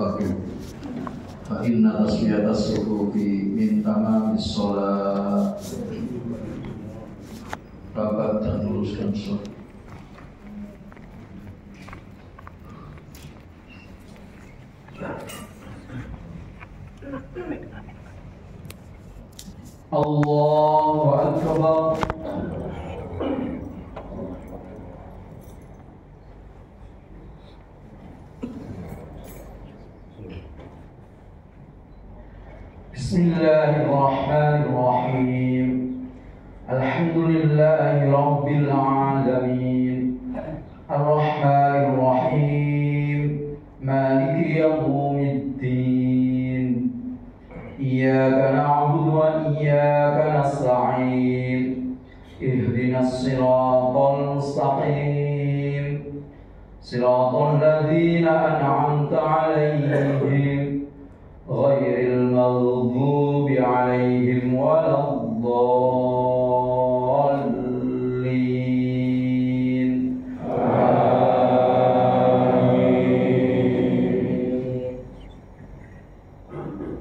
Fa inna tasmiyatas sufufi min tamamis sholat. Bapak dan luruskan sholat. Allahu Akbar. Bismillahirrahmanirrahim. Alhamdulillahi Rabbil alamin. Ar-Rahmanirrahim. Maliki yawmiddin. Iyyaka na'budu wa iyyaka nasta'in. Ihdinas siratal mustaqim. Siratal ladzina an'amta 'alaihim ghairil maghdubi 'alaihim waladdallin. Amin.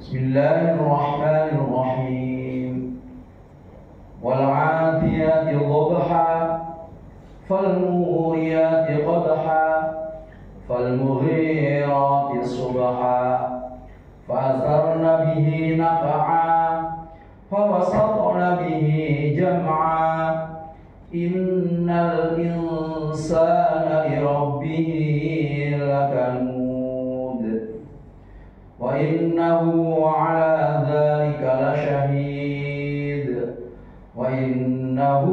Bismillahirrahmanirrahim. Wal 'adiyati dhabha fal muriyati qadha fal mughirati subha فأثرن به نقعا فوسطن به جمعا إن الإنسان لربه لكنود وإنه على ذلك لشهيد وإنه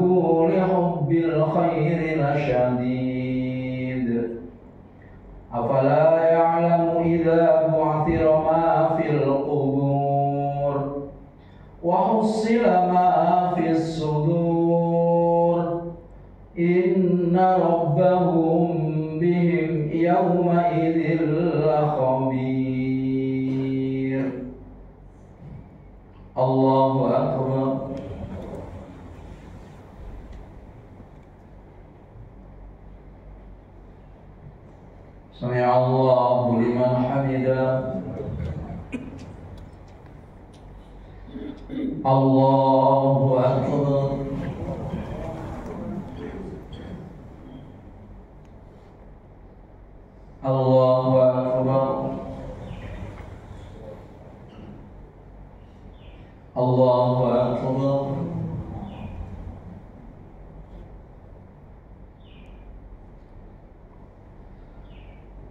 لحب الخير لشديد أفلا يعلم إذا بعثر ما في القبور وحصل ما في الصدور إن ربهم بهم يومئذ لخبير. الله أكبر. سمع الله لمن حمده. الله أكبر. الله أكبر. الله أكبر.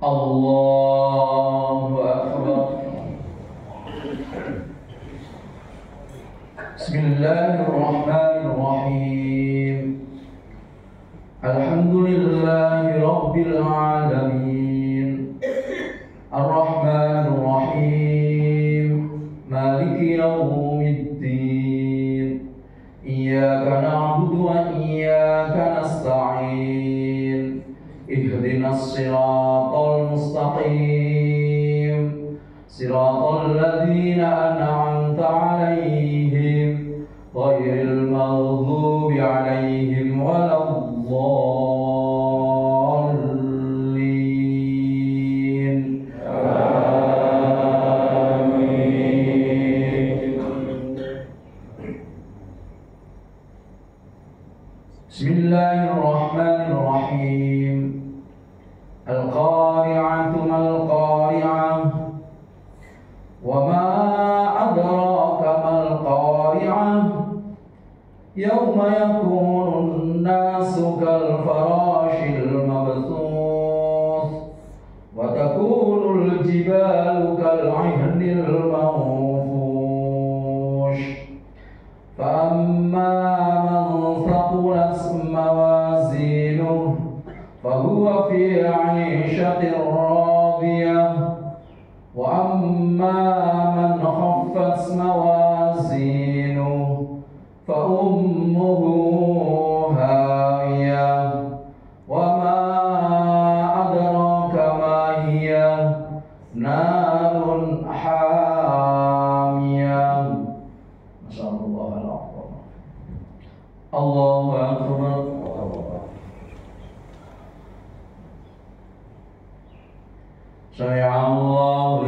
الله أكبر. بسم الله الرحمن الرحيم. الحمد لله رب العالمين. الرحمن الرحيم. مالك يوم الدين. إياك نعبد وإياك نستعين. اهدنا الصراط المستقيم. صراط الذين أنعمت عليهم غير المغضوب عليهم ولا الضالين. آمين. بسم الله الرحمن الرحيم. القارعة ما القارعة وما أدراك ما القارعة يوم يكون الناس كالفراش المبثوث وتكون الجبال كالعهن المنفوش فأما من ثقلت موازينه فهو في عيشة راضية وأما من خفت موازينه فأمه هاوية وما أدراك ما هي نار حامية. ما شاء الله الأكبر. الله أكبر. سمع الله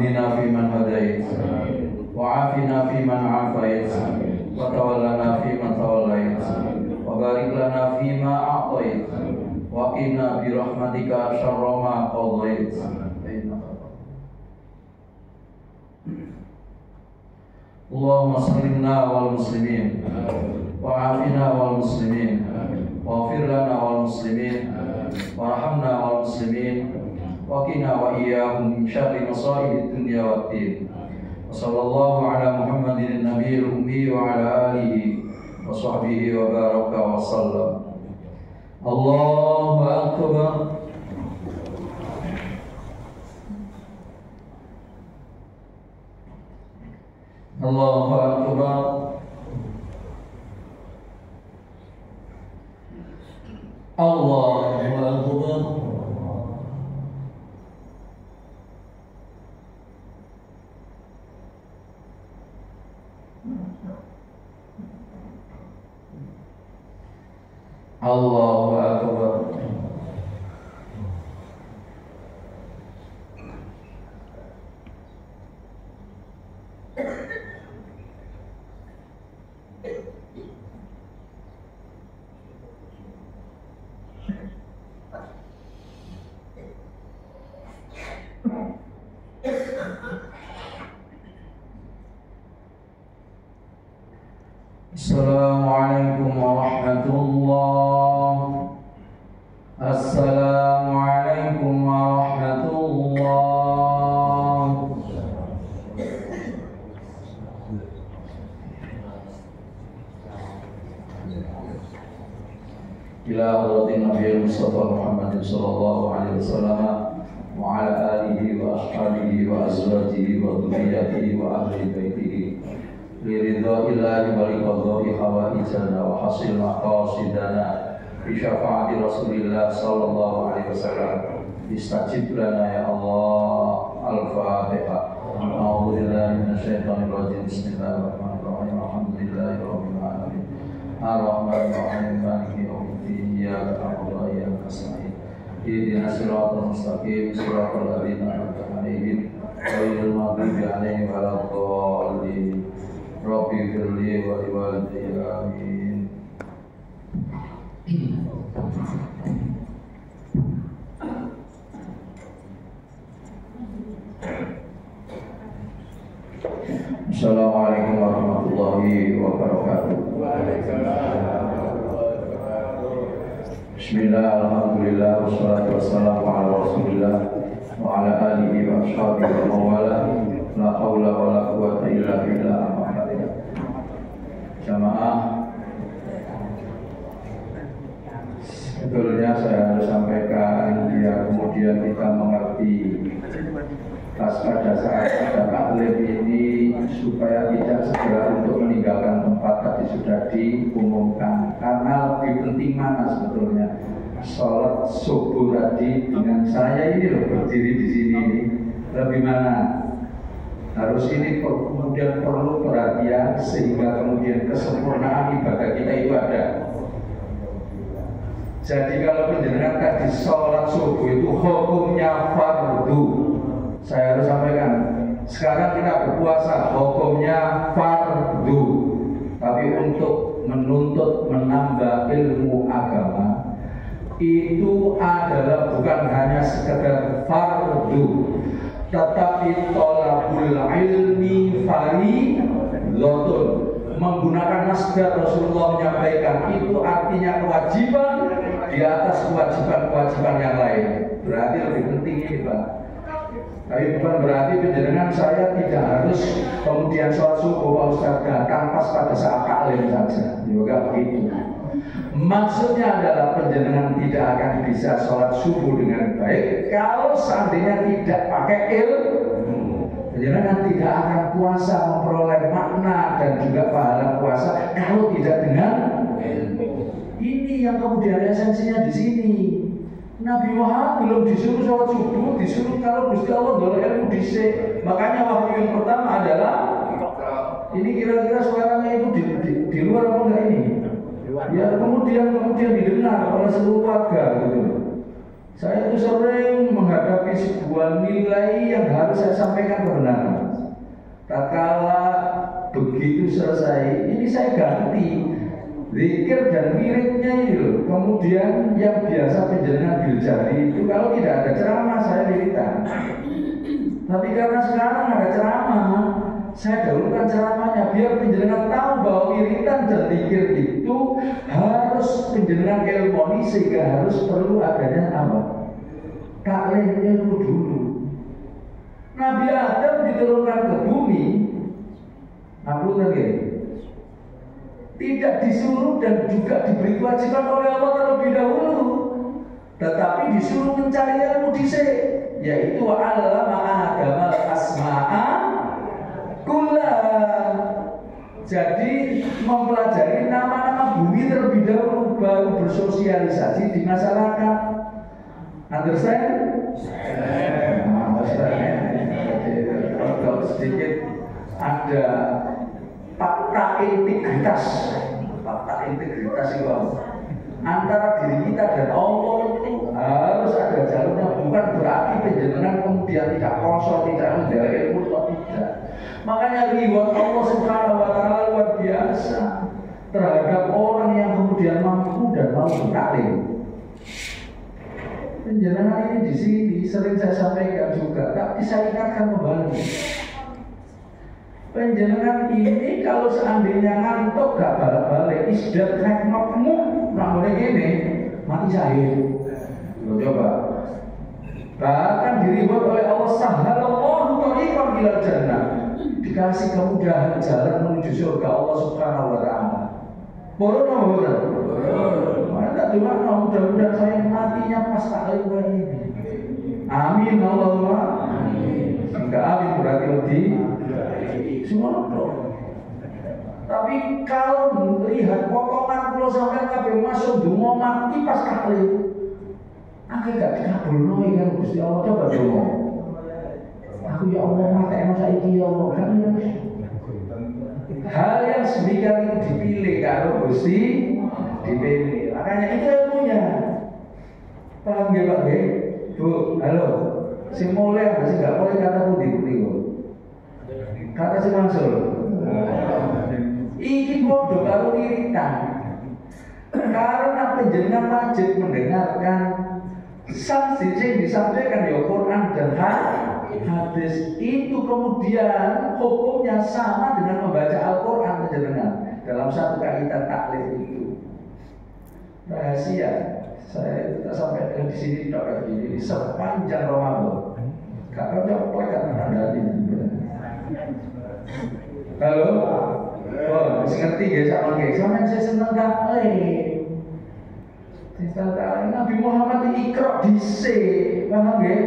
واهدنا فيمن هديت وعافنا فيمن عافيت وتولنا فيمن توليت وبارك لنا فيما أعطيت وقنا برحمتك شر ما قضيت اللهم سلمنا والمسلمين وعافنا والمسلمين واغفر لنا والمسلمين وارحمنا والمسلمين وقنا وإياهم من شر مصائب الدنيا والدين وصلى الله على محمد النبي الأمي وعلى آله وصحبه وبارك وسلم. الله أكبر. الله أكبر. الله أكبر. Allahu Akbar. Assalamualaikum warahmatullahi. Assalamualaikum warahmatullahi. Ila hadratin Nabi Mustafa Muhammad sallallahu alaihi wasallam wa ala alihi wa ashabihi wa azwajihi wa dhurriyyatihi wa ahli baitihi liridha'illahi wa liqadha'i hawaijana wa hasil maqasidana bi syafaati Rasulillah sallallahu alaihi wasallam. Istajib lana ya Allah. Al-Fatihah. A'udzu billahi minasyaitonir rajim. Bismillahirrahmanirrahim. Alhamdulillahirabbil alamin. Ar-Rahmanir Rahim. Maliki yaumiddin. Iyyaka na'budu wa iyyaka nasta'in. Ihdinas siratal mustaqim. Siratal ladzina an'amta 'alaihim ghairil maghdubi 'alaihim waladdallin. Rabbi firli wa liwalidayya amin. Assalamualaikum warahmatullahi wabarakatuh. Bismillah, alhamdulillah, wassalatu wassalamu ala rasulillah wa ala alihi wa ashabihi wa mawala. La hawla wa la quwwata illa billah. Jamaah, sebetulnya saya harus sampaikan ya, kemudian kita mengerti pada saat ada taklim ini supaya tidak segera untuk meninggalkan tempat tadi sudah diumumkan, karena lebih penting mana sebetulnya sholat subuh tadi dengan saya ini loh berdiri di sini ini lebih mana. Harus ini kemudian perlu perhatian sehingga kemudian kesempurnaan ibadah kita itu ada. Jadi kalau penjenengan tadi sholat subuh itu hukumnya fardu, saya harus sampaikan. Sekarang kita berpuasa hukumnya fardu, tapi untuk menuntut menambah ilmu agama itu adalah bukan hanya sekedar fardu, tetapi tolabul ilmi fardhun. Menggunakan nasdaq Rasulullah menyampaikan itu artinya kewajiban di atas kewajiban-kewajiban yang lain. Berarti lebih penting ini, Pak. Tapi bukan berarti penjenengan saya tidak harus kemudian sholat subuh Pak Ustaz datang pas pada saat taklim saja. Juga begitu. Maksudnya adalah penjenengan tidak akan bisa sholat subuh dengan baik kalau seandainya tidak pakai ilmu. Penjenengan tidak akan puasa memperoleh makna dan juga pahala puasa kalau tidak dengan ilmu. Ini yang kemudian esensinya di sini. Nabi Muhammad belum disuruh sholat subuh, disuruh kalau Gusti Allah golek ilmu dhisik. Makanya wahyu yang pertama adalah ini, kira-kira suaranya itu di luar apa enggak ini? Ya kemudian didengar oleh seluruh warga gitu. Saya itu sering menghadapi menghadapi sebuah nilai yang harus saya sampaikan kebenaran. Tatkala begitu selesai, ini saya ganti zikir dan wiridnya itu. Kemudian yang biasa penjenengan biljari itu kalau tidak ada ceramah saya wiridan. Tapi karena sekarang ada ceramah, saya dahulukan ceramahnya biar penjenengan tahu bahwa wiridan dan zikir itu harus penjenengan ilmoni, sehingga harus perlu adanya apa? Taklim ilmu dulu. Nabi Adam diturunkan ke bumi, tidak disuruh dan juga diberi kewajiban oleh Allah terlebih dahulu, tetapi disuruh mencari ilmu dhisik, yaitu allama Adam al-asma'a kullaha. Jadi mempelajari nama-nama bumi terlebih dahulu, baru bersosialisasi di masyarakat. Understand? Kalau sedikit ada fakta integritas itu antara diri kita dan Allah itu harus ada jalurnya. Bukan berarti penjenengan kemudian tidak kosong, tidak ada ilmu atau tidak. Makanya reward Allah Subhanahu wa taala luar biasa terhadap orang yang kemudian mampu dan mau bertaklim. Penjenengan ini di sini sering saya sampaikan juga, tapi saya ingatkan kembali. Penjenengan ini kalau seandainya ngantuk gak balik-balik, isdat reknokmu, namanya gini, mati syahid. Coba. Bahkan diriwayat oleh Allah Subhanahu thariqan ilal jannah. Dikasih kemudahan jalan menuju surga Allah Subhanahu wa taala. Boron apa boron? Mana cuma mudah-mudahan saya matinya pas taklim ini. Amin Allahumma amin. Enggak amin berarti lebih semua. Tapi kalau melihat potongan pulau sampai kabeh masuk dungo mati pas taklim, akhirnya gak dikabulno kan Gusti Allah. Coba dungo. Aku ya Allah matekno saiki ya Allah. Hal yang sedemikian itu dipilih kalau Gusti dipilih. Makanya itu ilmunya. Paham nggih Pak nggih? Bu, halo. Sing mulai apa sih gak boleh kata putih-putih kok. Kata si Mansur. Iki podo karo wiritan. Karena penjenengan wajib mendengarkan sanksi yang disampaikan ya Quran dan hadis itu, kemudian hukumnya sama dengan membaca Al-Quran penjenengan dalam satu kaitan taklim itu. Rahasia saya tidak sampai di sini tidak begini sepanjang Ramadan. Kakak coba kan ada di halo, oh, masih ngerti ya sama kayak sama saya senang taklim. Nabi Muhammad ikra dhisik, paham nggih?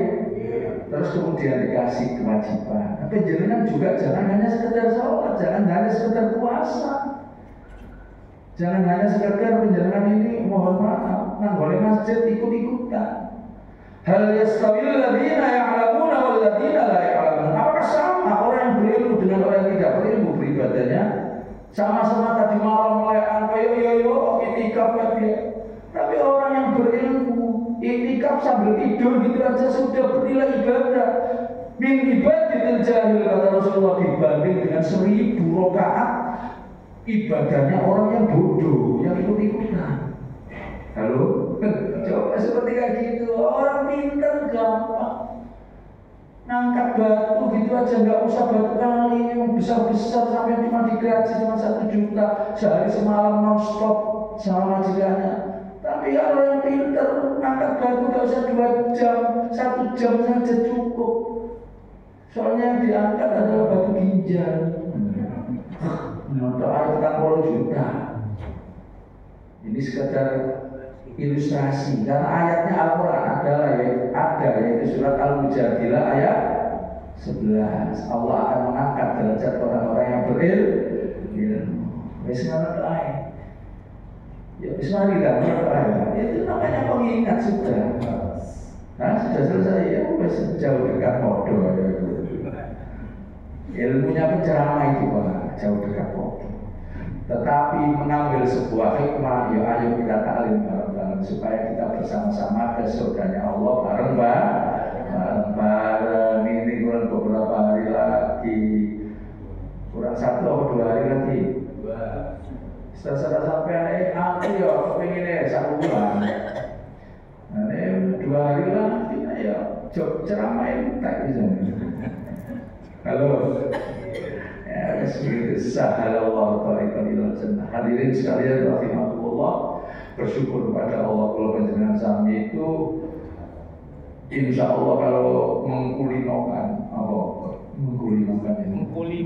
Terus kemudian dikasih kewajiban. Tapi jangan juga jangan hanya sekedar sholat, jangan hanya sekedar puasa. Jangan hanya sekedar penjenengan ini mohon maaf nanggone masjid ikut-ikutan. Hal yastawil ladzina ya'lamuna wal ladzina la ya'lamun. Apakah sama orang yang berilmu dengan orang yang tidak berilmu beribadahnya? Sama-sama tadi malam melayan yo itikaf ya. Tapi orang yang berilmu itikaf sambil tidur gitu aja sudah bernilai ibadah. Min ibadatil jahil kata Rasulullah, dibanding dengan 1000 rakaat ibadahnya orang yang bodoh yang ikut-ikutan. Halo, coba seperti kayak gitu. Orang pintar gampang, ngangkat batu gitu aja nggak usah batu kali yang besar-besar sampai cuma digaji cuma 1 juta sehari semalam non-stop sama majikannya. Tapi kalau yang pintar ngangkat batu nggak usah 2 jam, 1 jam saja cukup. Soalnya yang diangkat adalah batu ginjal. Untuk air 40 juta. Ini sekedar ilustrasi karena ayatnya Al-Quran ada yaitu surat Al-Mujadilah ayat 11. Allah akan mengangkat derajat orang-orang yang berilmu. Wis ngono ae. Ya wis mari lah itu namanya pengingat sudah. Nah, sudah selesai ya wis jauh dekat modal ya. Ilmunya penceramah itu Pak, jauh dekat modal. Tetapi mengambil sebuah hikmah, ya ayo kita taklim bareng-bareng supaya kita bersama-sama ke surganya Allah bareng-bareng. bareng ini kurang beberapa hari lagi, kurang 1 atau 2 hari lagi. Setelah sampai aku ya kepinginnya 1 bulan. Nah, ini 2 hari lagi ya ceramain tak bisa. Halo. Ya, sahalallahu tariqan ilal jannah. Hadirin sekalian rahimakumullah, bersyukur kepada Allah kalau panjenengan sami itu insya Allah kalau mengkulinokan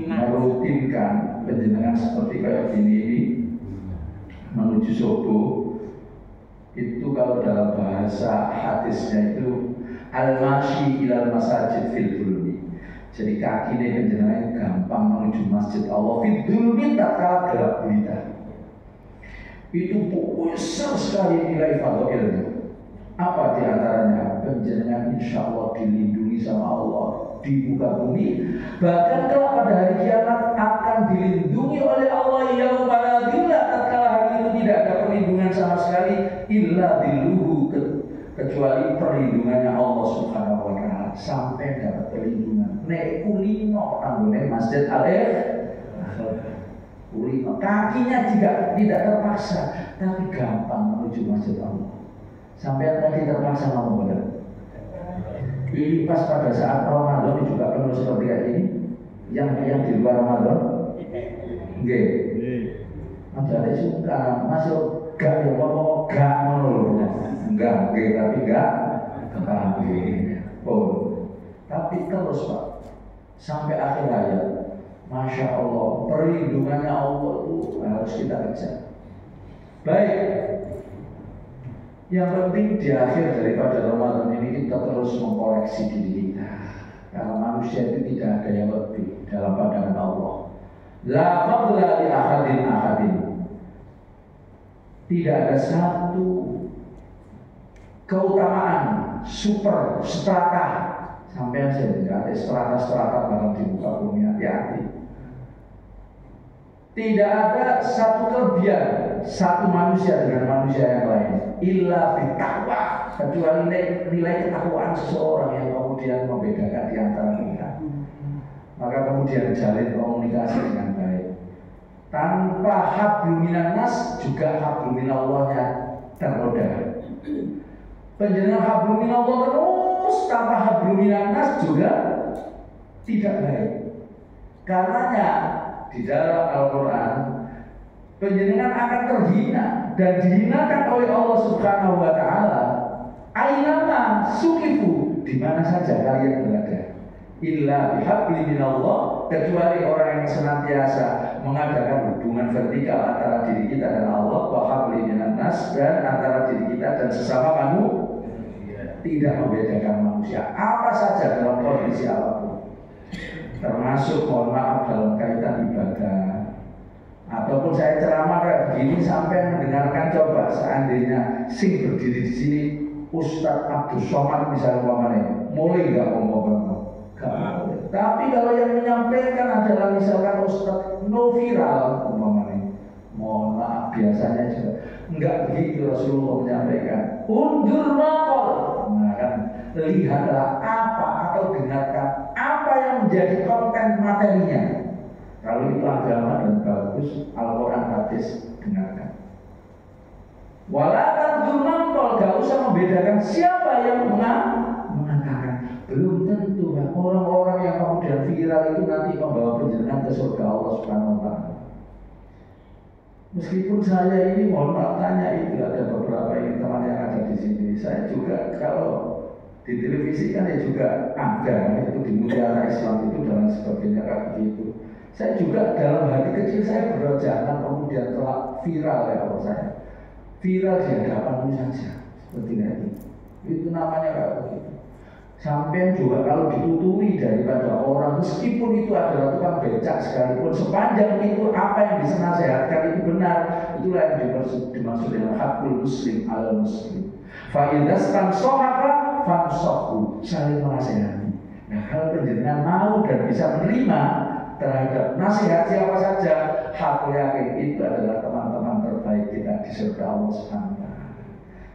merutinkan panjenengan seperti kayak gini ini menuju subuh itu, kalau dalam bahasa hadisnya itu al-masyi ilal masajid fil dhulmi. Jadi kaki ini panjenengan gampang menuju masjid Allah fil dhulmi tak kalah gelap gulita. Itu besar sekali nilai fadilnya. Apa diantaranya? Panjenengan insya Allah dilindungi sama Allah di muka bumi. Bahkan kalau pada hari kiamat akan dilindungi oleh Allah yang pada bila tatkala hari itu tidak ada perlindungan sama sekali illa diluhu, kecuali perlindungannya Allah Subhanahu wa taala, sampai dapat perlindungan. Nek kulino tanggone Masjid kulino kakinya tidak terpaksa, tapi gampang menuju Masjid Allah. Sampai tadi terpaksa mau benar. Ini pas pada saat Ramadan juga penuh seperti ini. Yang di luar Ramadan, nggih. Ada suka masuk gak ya ngomong gak menurut, enggak, tapi enggak pun. Tapi terus Pak, sampai akhir hayat, Masya Allah, perlindungannya Allah itu harus kita kejar. Baik. Yang penting di akhir daripada Ramadan ini kita terus mengkoreksi diri kita. Karena manusia itu tidak ada yang lebih dalam pandangan Allah. La fadla li ahadin. Tidak ada satu keutamaan super strata. Sampai saya tidak ada strata barang di muka bumi, hati-hati. Tidak ada satu kelebihan satu manusia dengan manusia yang lain illa bittaqwa, kecuali nilai ketakwaan seseorang yang kemudian membedakan di antara kita. Maka kemudian jalin komunikasi dengan baik. Tanpa hablum minan nas juga hablum minallahnya ternoda. Penjenengan hablum minallah terus tanpa hablum minan nas juga tidak baik. Karenanya di dalam Al-Quran penjenengan akan terhina dan dihinakan oleh Allah Subhanahu wa taala. Ainama sukifu, di mana saja kalian berada. Illa bihabli minallah, kecuali orang yang senantiasa mengadakan hubungan vertikal antara diri kita dan Allah, wa habli minan nas, dan antara diri kita dan sesama manusia, tidak membedakan manusia apa saja dalam kondisi apapun. Termasuk mohon maaf dalam kaitan ibadah. Ataupun saya ceramah kayak begini sampai mendengarkan, coba seandainya sing berdiri di sini Ustadz Abdul Somad misalnya mulai nggak ngomong-ngomong, tapi kalau yang menyampaikan adalah misalkan Ustadz no viral umpamanya, mohon maaf biasanya juga nggak begitu Rasulullah menyampaikan. Undur nokol, nah kan lihatlah apa atau dengarkan apa yang menjadi konten materinya. Kalau itu agama dan bagus, Al-Quran hadis dengarkan. Walaupun jurnal, gak usah membedakan siapa yang mengatakan. Belum tentu kan orang-orang yang kemudian viral itu nanti membawa penjenengan ke surga Allah Subhanahu wa taala. Meskipun saya ini mohon maaf tanya itu ada beberapa ini teman yang ada di sini. Saya juga kalau di televisi kan ya juga ada kan, itu di Mutiara Islam itu dan sebagainya kayak begitu. Saya juga dalam hati kecil saya berdoa jangan kemudian telah viral ya kalau saya. Viral di hadapanmu saja seperti ini. Itu namanya kayak begitu. Sampai juga kalau dituturi daripada orang, meskipun itu adalah tukang becak sekalipun, sepanjang itu apa yang disenasehatkan itu benar, itulah yang dimaksud dengan hakul muslim ala muslim. Fa'idas tansohaka fansohu, saling menasehati. Nah kalau penjenengan mau dan bisa menerima terhadap nasihat siapa saja, aku yakin itu adalah teman-teman terbaik kita di surga Allah Subhanahu wa taala.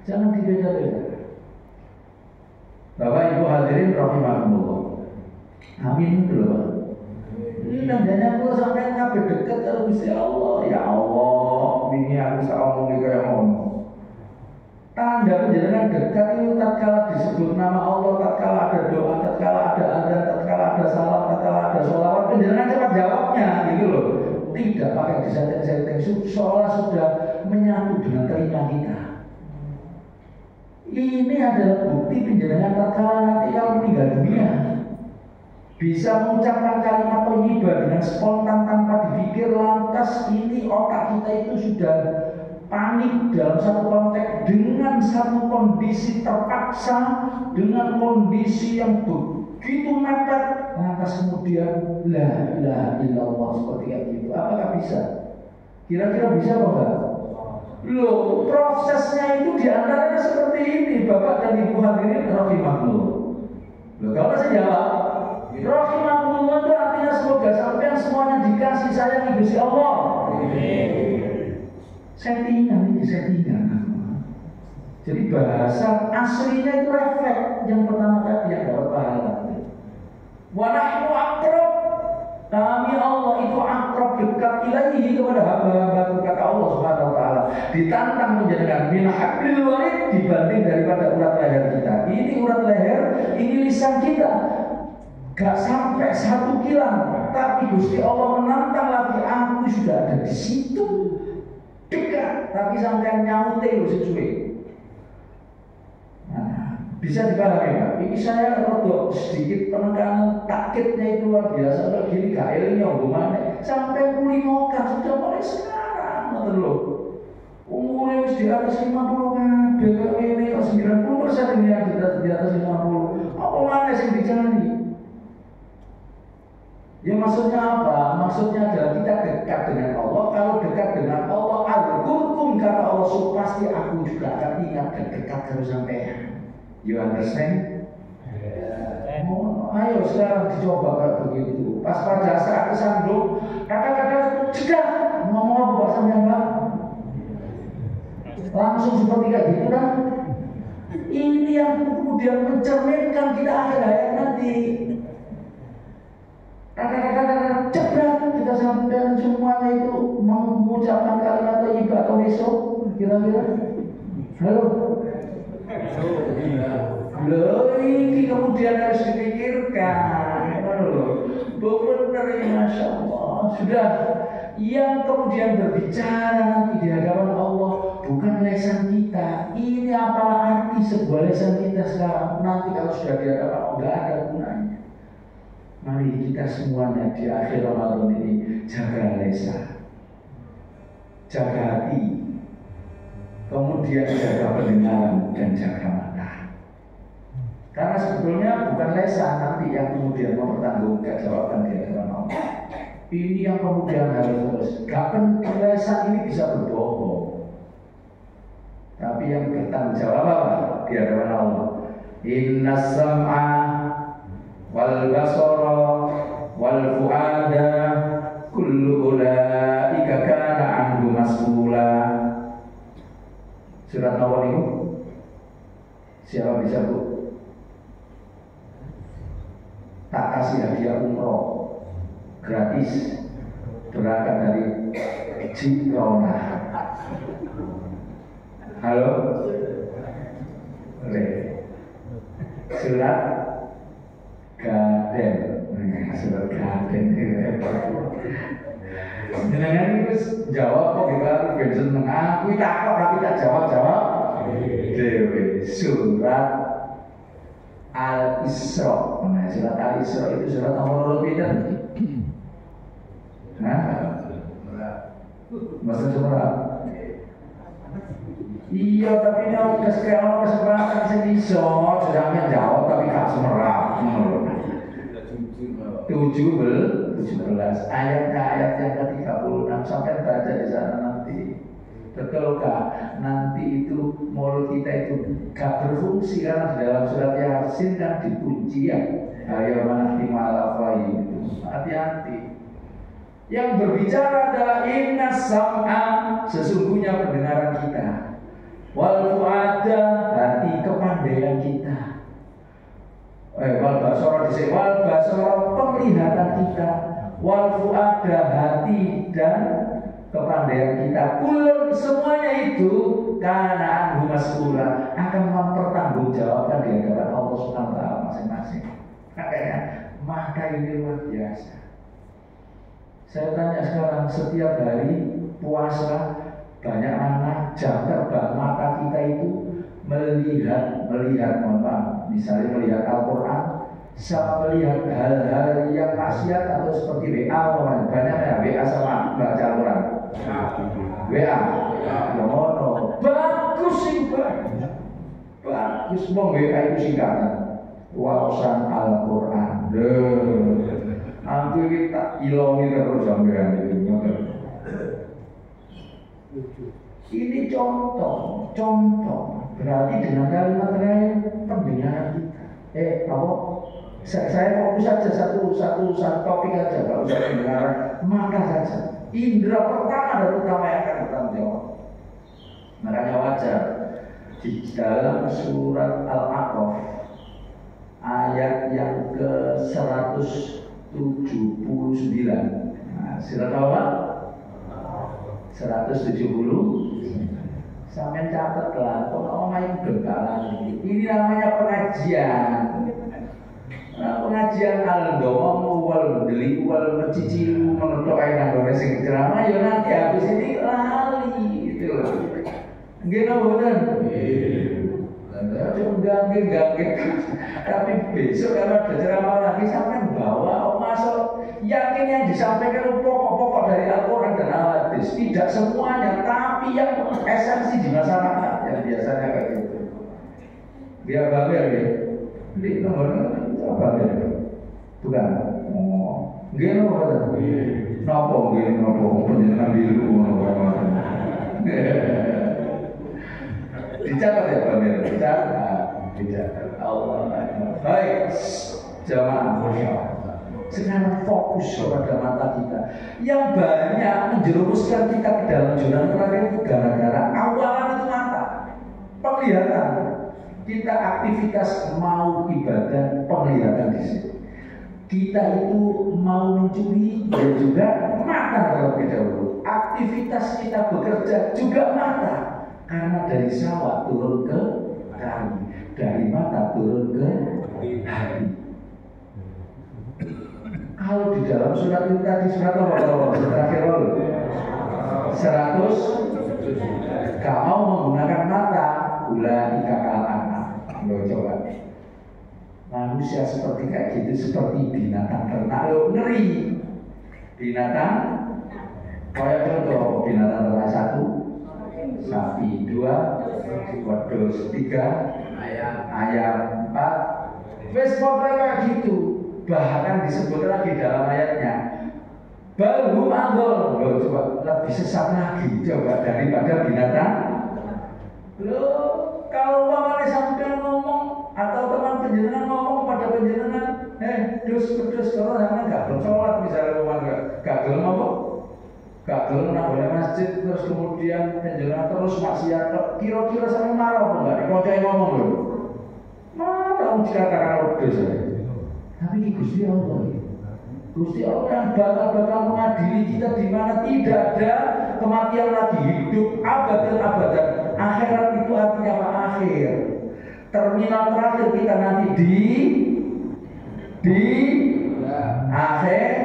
Jangan dibeda-beda. Bapak Ibu hadirin rahimahullah. Amin itu loh. Ini tandanya kalau sampai kabeh dekat karo Gusti Allah. Ya Allah, ini aku bisa ngomong kayak ngono. Tanda penjenengan dekat itu tatkala disebut nama Allah, tatkala ada doa, tatkala ada adzan, tatkala ada salam, tatkala ada sholawat, penjenengan cepat jawabnya gitu loh. Tidak pakai disetting-setting, seolah sudah menyatu dengan telinga kita. Ini adalah bukti penjenengan tatkala nanti kalau meninggal dunia bisa mengucapkan kalimat thayyibah dengan spontan tanpa dipikir, lantas ini otak kita itu sudah panik dalam satu konteks dengan satu kondisi terpaksa, dengan kondisi yang begitu mepet, lantas kemudian la ilaha illallah seperti itu. Apakah bisa? Kira-kira bisa apa enggak? Loh, prosesnya itu diantaranya seperti ini, Bapak dan Ibu hadirin rahimahullah. Loh, kalau saya jawab rahimahullah itu artinya semoga sampai semuanya dikasih sayang Gusti Allah. Settingan ini settingan. Jadi bahasa aslinya itu refleks. Yang pertama tadi yang dapat pahala. Wa nahnu aqrab. Kami Allah itu akrab, dekat ilaihi kepada hamba-hamba, kata Allah Subhanahu wa taala. Ditantang menjadikan min hablil warid dibanding daripada urat leher kita. Ini urat leher, ini lisan kita. Gak sampai 1 kilometer, tapi Gusti Allah menantang lagi, aku sudah ada di situ. Dekat, tapi sampai nyaute loh sesuai. Nah, bisa dipahami Pak? Ini saya rodok sedikit penekanan takkitnya itu luar biasa. Kalau gini gak elingnya hubungannya sampai kulimokan sudah mulai sekarang, betul loh. Umurnya di atas 50 kan, BKW ini 90% ini yang di atas 50. Apa mana sih dicari? Ya maksudnya apa? Maksudnya adalah kita dekat dengan Allah. Kalau dekat dengan Allah, al-qurkum kata Allah, so pasti aku juga akan ingat dan dekat terus sampai. You understand? Oh, ayo sekarang dicoba kayak begitu. Pas pada saat kesandung, kata-kata cegah ngomong apa Pak sampean Pak? Langsung seperti kayak gitu kan? Ini yang kemudian mencerminkan kita akhir hayat nanti. Kata-kata cegah kita sampai semuanya itu mengucapkan kalimat thayyibah atau besok kira-kira. Halo. Loh, ini kemudian harus dipikirkan. Benar ya, Masya Allah. Sudah, yang kemudian berbicara nanti di hadapan Allah bukan lesan kita. Ini apalah arti sebuah lesan kita sekarang. Nanti kalau sudah di hadapan Allah nggak ada gunanya. Mari kita semuanya di akhir Ramadan ini jaga lisan, jaga hati, kemudian jaga pendengaran dan jaga mata. Karena sebetulnya bukan lisan nanti yang kemudian mempertanggungjawabkan jawaban di hadapan Allah. Ini yang kemudian harus terus. Gak penting lisan ini bisa berbohong, tapi yang bertanggung jawab apa di hadapan Allah? Inna sam'a wal basara wal fuada kullu ulaika kana anhu mas'ula. Surat apa itu? Siapa bisa Bu? Tak kasih hadiah umroh gratis berangkat dari Jirona. Halo? Surat Gaden, surat Gaden. Jenengan itu jawab kok kita bensin aku takut tapi tak jawab dewe. Surat Al-Isra. Nah, surat Al-Isra itu surat nomor pinten? Masa surat? Iya, tapi ini udah sekarang kesempatan seniso sudah menjawab tapi gak semerap. 17 ayat yang ke-36 sampai baca di sana nanti. Betulkah nanti itu mulut kita itu gak berfungsi karena di dalam surat Yasin kan dikunci ya. Ayo nanti malah itu. Hati-hati. Yang berbicara adalah inna sam'a, sesungguhnya pendengaran kita. Wal fu'ada, hati kepandaian kita. Wal basara dhisik, wal basara penglihatan kita, wal fuada hati dan kepandaian kita. Kulun semuanya itu karena anhu mas'ula akan mempertanggungjawabkan di hadapan Allah Subhanahu wa taala masing-masing. Makanya mata ini luar biasa. Saya tanya sekarang, setiap hari puasa banyak mana jam terbang mata kita itu melihat misalnya melihat Al-Quran, sama melihat hal-hal yang maksiat atau seperti WA orang banyak ya WA sama baca Al-Quran. WA, mono bagus sih bagus mau WA itu singkatan wawasan Al-Quran. Nanti kita ilongi terus sampean itu. Ini contoh. Berarti dengan kalimat terakhir pembinaan kita. Saya fokus saja satu topik aja, kalau usah pembinaan mata saja. Indra pertama dan utama yang akan bertanggung jawab. Makanya wajar di dalam surat Al-A'raf ayat yang ke 179. Nah, surat apa? 170. Sampai catat lah, kalau main bekalan ini namanya pengajian. Pengajian al-domong wal beli wal mencici menutup air nanggung sing ceramah ya nanti habis ini lali gitu loh. Gimana bener? Cuma ganggu. Tapi besok kalau ada ceramah lagi sampai bawa masuk yakin yang disampaikan pokok-pokok dari Al-Quran dan Al-Hadis, tidak semuanya, tapi yang esensi di masyarakat yang biasanya kayak gitu. Dia babel ya, di nomor babel, bukan? Gini apa? Nopo penjenengan biru, dicatat ya babel, dicatat. Allah. Baik, jamaah. Sekarang fokus pada mata kita yang banyak menjerumuskan kita ke dalam jurang neraka itu gara-gara awalan itu mata, penglihatan. Kita aktivitas mau ibadah penglihatan di sini. Kita itu mau mencuri dan juga mata terlebih dahulu. Aktivitas kita bekerja juga mata, karena dari sawah turun ke kali, dari mata turun ke hati. Kalau di dalam surat itu tadi surat apa? Terakhir 100 gak mau menggunakan mata, ulai kakalan. Lo coba. Manusia seperti kayak gitu seperti binatang ternak. Lo ngeri. Binatang kayak contoh binatang ternak 1, sapi 2, wedhus 3, ayam 4. Wes kayak gitu. Bahkan disebut lagi dalam ayatnya baru anggol. Loh, coba lebih sesat lagi coba daripada binatang. Loh, kalau mamane sampai ngomong atau teman penjenengan ngomong pada penjenengan, pedus kalau jangan gak belum sholat misalnya ngomong gak belum apa? Gak belum nak boleh masjid terus kemudian penjenengan terus maksiat. Kira-kira sampai marah apa enggak? Dikocai ngomong loh. Marah dikatakan pedus ya. Tapi Gusti Allah yang bakal mengadili kita di mana tidak ada kematian lagi, hidup abadan. Akhirat itu artinya apa? Akhir. Terminal terakhir kita nanti di akhirat.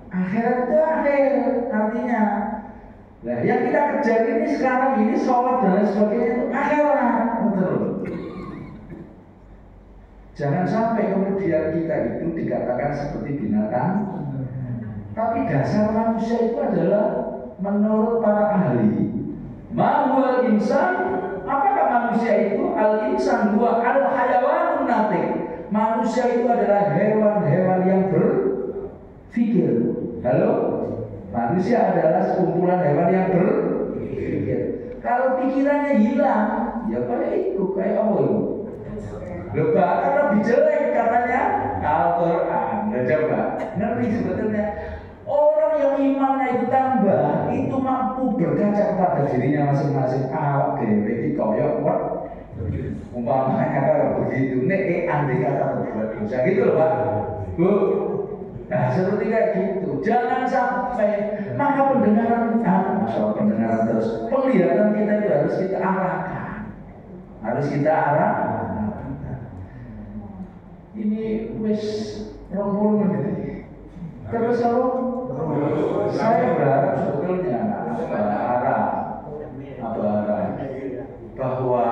Akhirat itu akhir artinya. Nah, yang kita kejar ini sekarang ini sholat dan lain sebagainya itu akhirat, betul. Jangan sampai kemudian kita itu dikatakan seperti binatang. Tapi dasar manusia itu adalah menurut para ahli. Mahwal insan, apakah manusia itu? Al-insan huwa al-hayawanun natik. Manusia itu adalah hewan-hewan yang berpikir. Halo? Manusia adalah sekumpulan hewan yang berpikir. Kalau pikirannya hilang, ya kayak itu, kayak apa itu? Bahkan lebih jelek katanya Al-Quran. Nah, coba ngeri sebetulnya. Orang yang imannya itu tambah, itu mampu berkaca kepada dirinya masing-masing. Awak dewe iki koyok Umpamanya kayak begitu, nek andai kata berbuat dosa gitu loh Pak, Bu. Nah seperti kayak gitu, jangan sampai maka pendengaran terus penglihatan kita itu harus kita arahkan, Ini wis 20 menit. Terus kalau saya berharap sebetulnya bahwa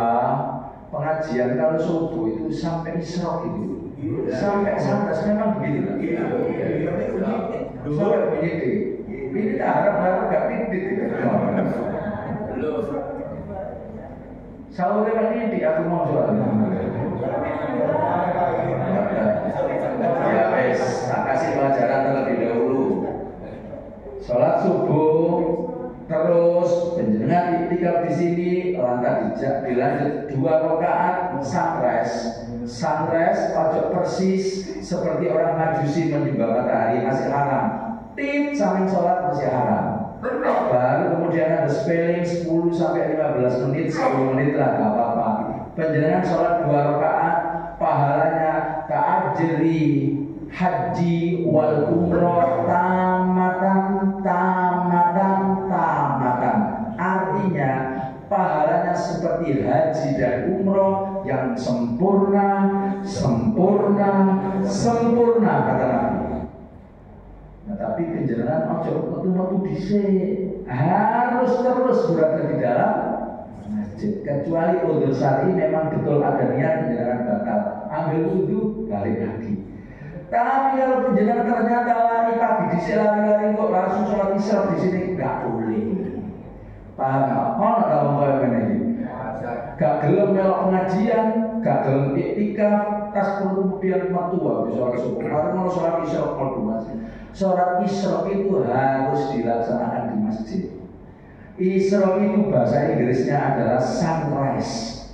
pengajian kalau subuh itu sampai isyraq itu, sampai santas memang begitu. Sampai begitu. Ini tak harap gak titik. Sahur lewat titik aku mau soalnya. Ya wes, tak kasih pelajaran terlebih dahulu. Sholat subuh, terus penjenengan itikaf di sini, lantas dilanjut 2 rakaat sunrise, pojok persis seperti orang Majusi menyembah matahari masih haram. Samping sholat masih haram. Baru kemudian ada spelling 10 sampai 15 menit, 10 menit lah gak apa-apa. Penjenengan sholat 2 rakaat, pahalanya ka'ajri haji wal umroh tamatan. Artinya pahalanya seperti haji dan umroh yang sempurna kata Nabi. Nah, tapi penjelasan ojo metu dhisik, harus terus berada di dalam masjid. Kecuali udzur syar'i memang betul ada niat penjelasan batal, ambil wudhu balik lagi. Tapi kalau penjelasan ternyata lari pagi dhisik lari kok langsung sholat isya di sini nggak boleh. Paham nggak? Ono ta wong kaya ngene iki. Gak gelem melok pengajian, gak gelem iktikaf, tas kemudian mertua di sholat subuh. Mari mau sholat isya kalau masjid. Sholat isya itu harus dilaksanakan di masjid. Isya itu bahasa Inggrisnya adalah sunrise.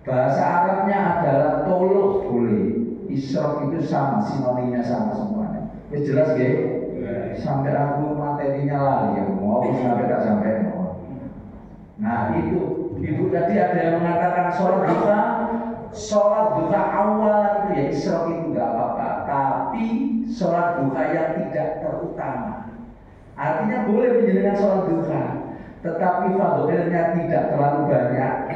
Bahasa Arabnya adalah tolok boleh. Isya itu sama, sinonimnya sama semuanya. Wis jelas nggih? Sampai aku materinya lali ya, mau sampai tak sampai. Nah itu, ibu tadi ada yang mengatakan sholat duha awal itu ya isyraq itu nggak apa-apa, tapi sholat duha yang tidak terutama. Artinya boleh menjalankan sholat duha, tetapi fadilnya tidak terlalu banyak.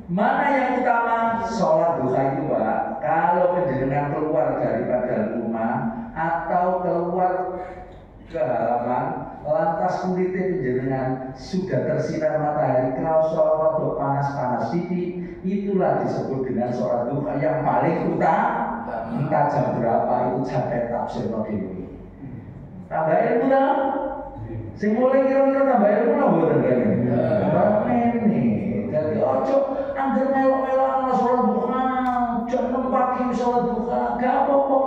Mana yang utama? Sholat duha itu Pak. Kalau menjalankan keluar daripada rumah atau keluar ke halaman, lantas kulitnya penjenengan sudah tersinar matahari, kalau sholat panas-panas titik, itulah disebut dengan sholat duha yang paling utama. Entah jam berapa itu sampai tafsir Nabi. Tambah ilmu dah. Sing mulai kira-kira tambah ilmu lah buatan kalian. Ini. Jadi ojo angger melok-melok sholat duha, jam 6 pagi sholat duha, gak apa-apa.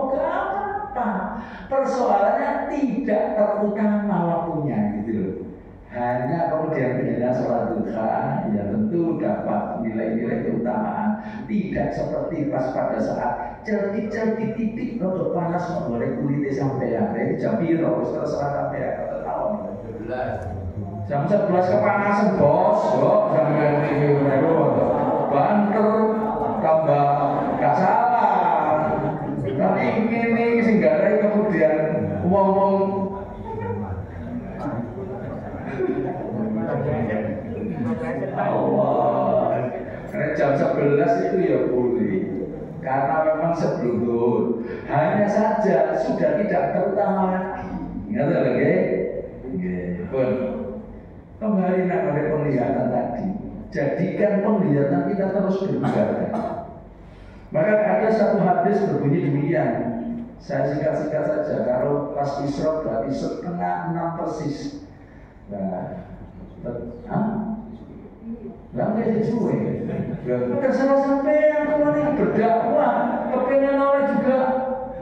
Persoalannya tidak terutama waktunya gitu loh. Hanya kemudian penjelasan sholat duha ya tentu dapat nilai-nilai keutamaan. Tidak seperti pas pada saat celtik-celtik titik untuk panas menggoreng kulitnya sampai yang ini jam piro terserah sampai yang tahun jam 11 kepanasan bos sampai ini banter tambah gak salah. Tapi ini singgarai kemudian ngomong Allah. Karena jam 11 itu ya boleh. Karena memang sebelum zuhur. Hanya saja sudah tidak terutama lagi. Ingat lagi? Pun. Kembali pada penglihatan tadi. Jadikan penglihatan kita terus beribadah. Maka ada satu hadis berbunyi demikian. Saya singkat-singkat saja. Kalau pas isyraq berarti setengah 6 persis. Langkah sesuai. Terserah sampai yang kemarin berdakwah, kepengen oleh juga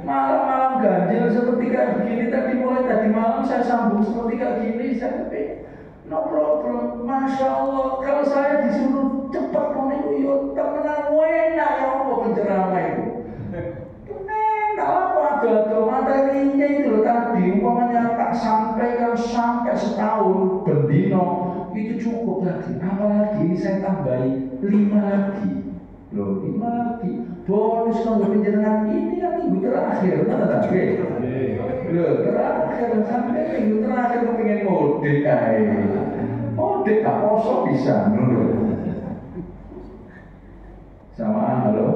malam-malam ganjil seperti kayak begini tadi malam saya sambung seperti kayak gini saya kepengen. No problem, masya Allah. Kalau saya disuruh cepat meniru, temenan enak ya Allah penceramah itu. Enak apa ada materinya itu tadi. Umpamanya tak sampaikan sampai setahun bendino itu cukup lagi. Apalagi ini saya tambahi 5 lagi. lagi. Bonus kalau penjenengan ini kan minggu terakhir, mana tadi? Loh, terakhir sampai minggu terakhir kepengen mudik aja. Mudik tak poso bisa, nurut. Sama halo,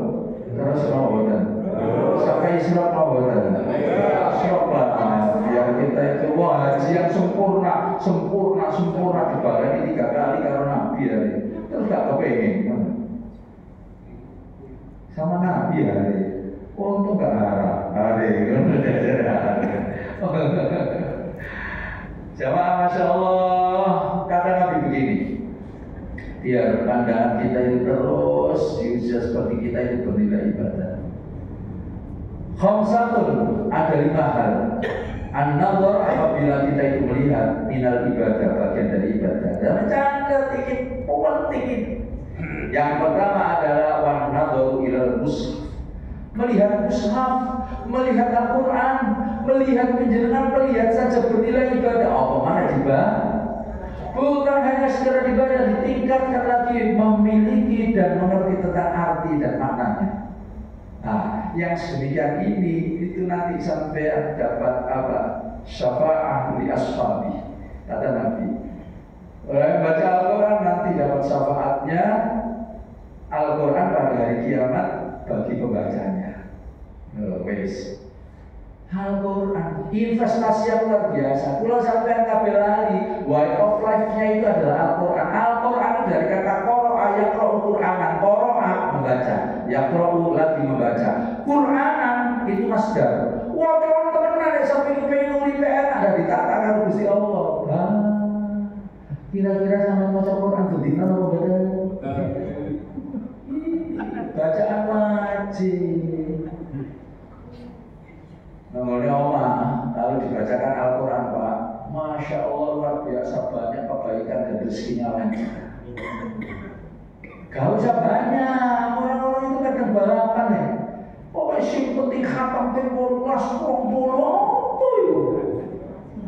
terus robotan. Sampai Isra robotan. Isra lah, biar kita itu wah haji yang sempurna dibalani 3 kali karena Nabi hari. Terus gak kepengen. Sama Nabi hari. Untung gak harap hari. Jamaah Masya Allah, kata Nabi begini, biar pandangan kita itu terus diusia seperti kita itu bernilai ibadah. Khamsatun, ada 5 hal. An-nazar, apabila kita itu melihat minal ibadah, bagian dari ibadah. Dan canda tinggi, penting. Yang pertama adalah wan-nazaru ilal mushaf, melihat mushaf, melihat Al-Quran, melihat penjelasan, melihat saja bernilai ibadah. Apa mana dibaca? Bukan hanya sekedar ibadah, ditingkatkan lagi memiliki dan mengerti tentang arti dan maknanya. Nah, yang sedemikian ini itu nanti sampai dapat apa? Syafa'ah li ashabi, kata Nabi. Orang baca Al-Quran nanti dapat syafaatnya Al-Quran pada hari kiamat bagi pembacanya. Wes. Al-Quran investasi yang luar biasa. Kalau sampai kabel lali, way of life-nya itu adalah Al-Quran. Al-Quran dari kata qara'a yaqra'u Qur'anan, qara'a membaca, yaqra'u lagi membaca. Qur'anan itu masdar. Wah, teman-teman ada sampai kepengen nulis PR ada ditata karo Gusti Allah. Kira-kira sampai maca Quran bedina apa beda? Bacaan wajib. Namanya Omah, kalau dibacakan Al-Quran Pak, Masya Allah luar biasa banyak kebaikan dan rezekinya lancar. Gak usah banyak, orang-orang itu kadang balapan ya. Pokoknya yang penting khatam tempolas, apa itu?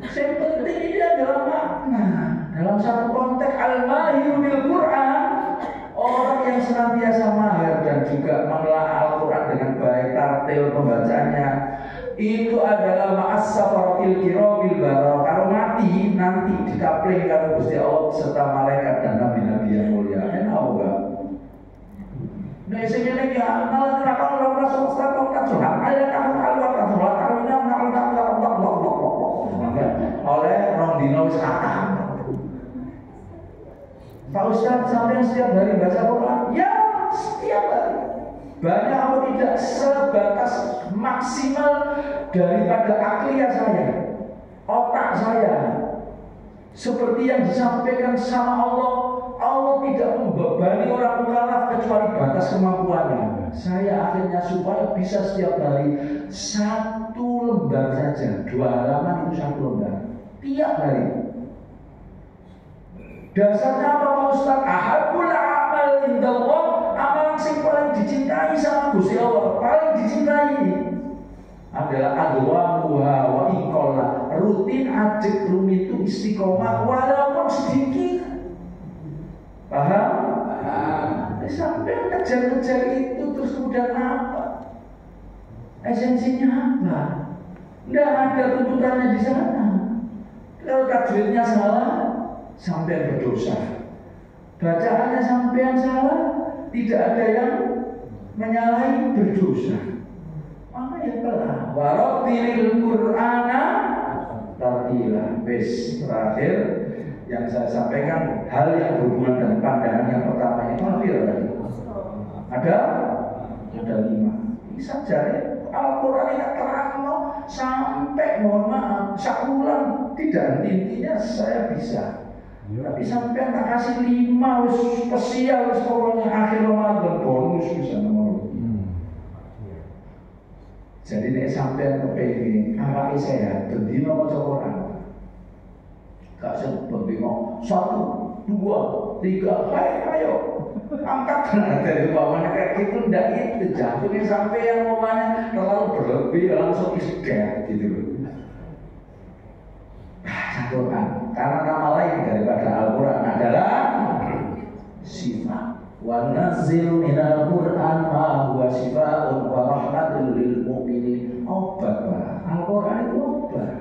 Yang penting ini adalah makna. Dalam satu konteks al-mahir bil Quran, orang yang senantiasa mahir dan juga menelaah Al-Quran dengan baik, tartil pembacanya, itu adalah ma'as-safaratil kiramil barah. Kalau mati nanti dikapling karo Gusti Allah serta malaikat dan nabi-nabi yang mulia. Enak enggak? Nah, sing ngene iki ana ora kalau rasul sallallahu alaihi wasallam ada kamu Allah Rasulullah oleh rong dino wis kathah. Pak Ustaz sampai setiap hari baca Quran? Ya, setiap hari. Banyak atau tidak sebatas maksimal daripada akliyah saya, otak saya. Seperti yang disampaikan sama Allah, Allah tidak membebani orang mukallaf kecuali batas kemampuannya. Saya akhirnya supaya bisa setiap hari 1 lembar saja, 2 halaman itu 1 lembar tiap hari. Dasarnya apa Pak Ustaz? Ahabul amal indallah, amalan yang paling dicintai sama Gusti Allah, paling dicintai adalah adwamuha wa iqalla, rutin ajek rumitu istiqomah walaupun sedikit. Paham? Sampai kejar-kejar itu terus kemudian apa? Esensinya apa? Tidak ada tuntutannya di sana. Kalau tajwidnya salah, sampai berdosa. Bacaannya sampai salah, tidak ada yang menyalahi, berdosa. Makanya telah warattilil Qur'ana tartila. Wes terakhir yang saya sampaikan hal yang berhubungan dengan pandangan yang pertama ini hampir tadi. Ada 5. Ini saja ya. Al-Quran ini terang sampai mohon maaf sakulan tidak, intinya saya bisa. Tapi sampai tak kasih 5 wis spesial wis pokoknya akhir Ramadan bonus bisa nomor. Jadi nek sampean kepengin awake sehat bendina maca Quran. Gak sebut bingung 1, 2, 3, ayo angkat dari bawahnya kayak gitu. Ndak itu jantungnya sampai yang ngomongnya terlalu berlebih langsung isget gitu loh. Al-Quran, karena nama lain daripada Al-Quran adalah sifat. Wa nazzil minal Qur'an ma huwa shifaa'un wa rahmatun lil mu'minin. Obat, Pak. Al-Qur'an itu obat.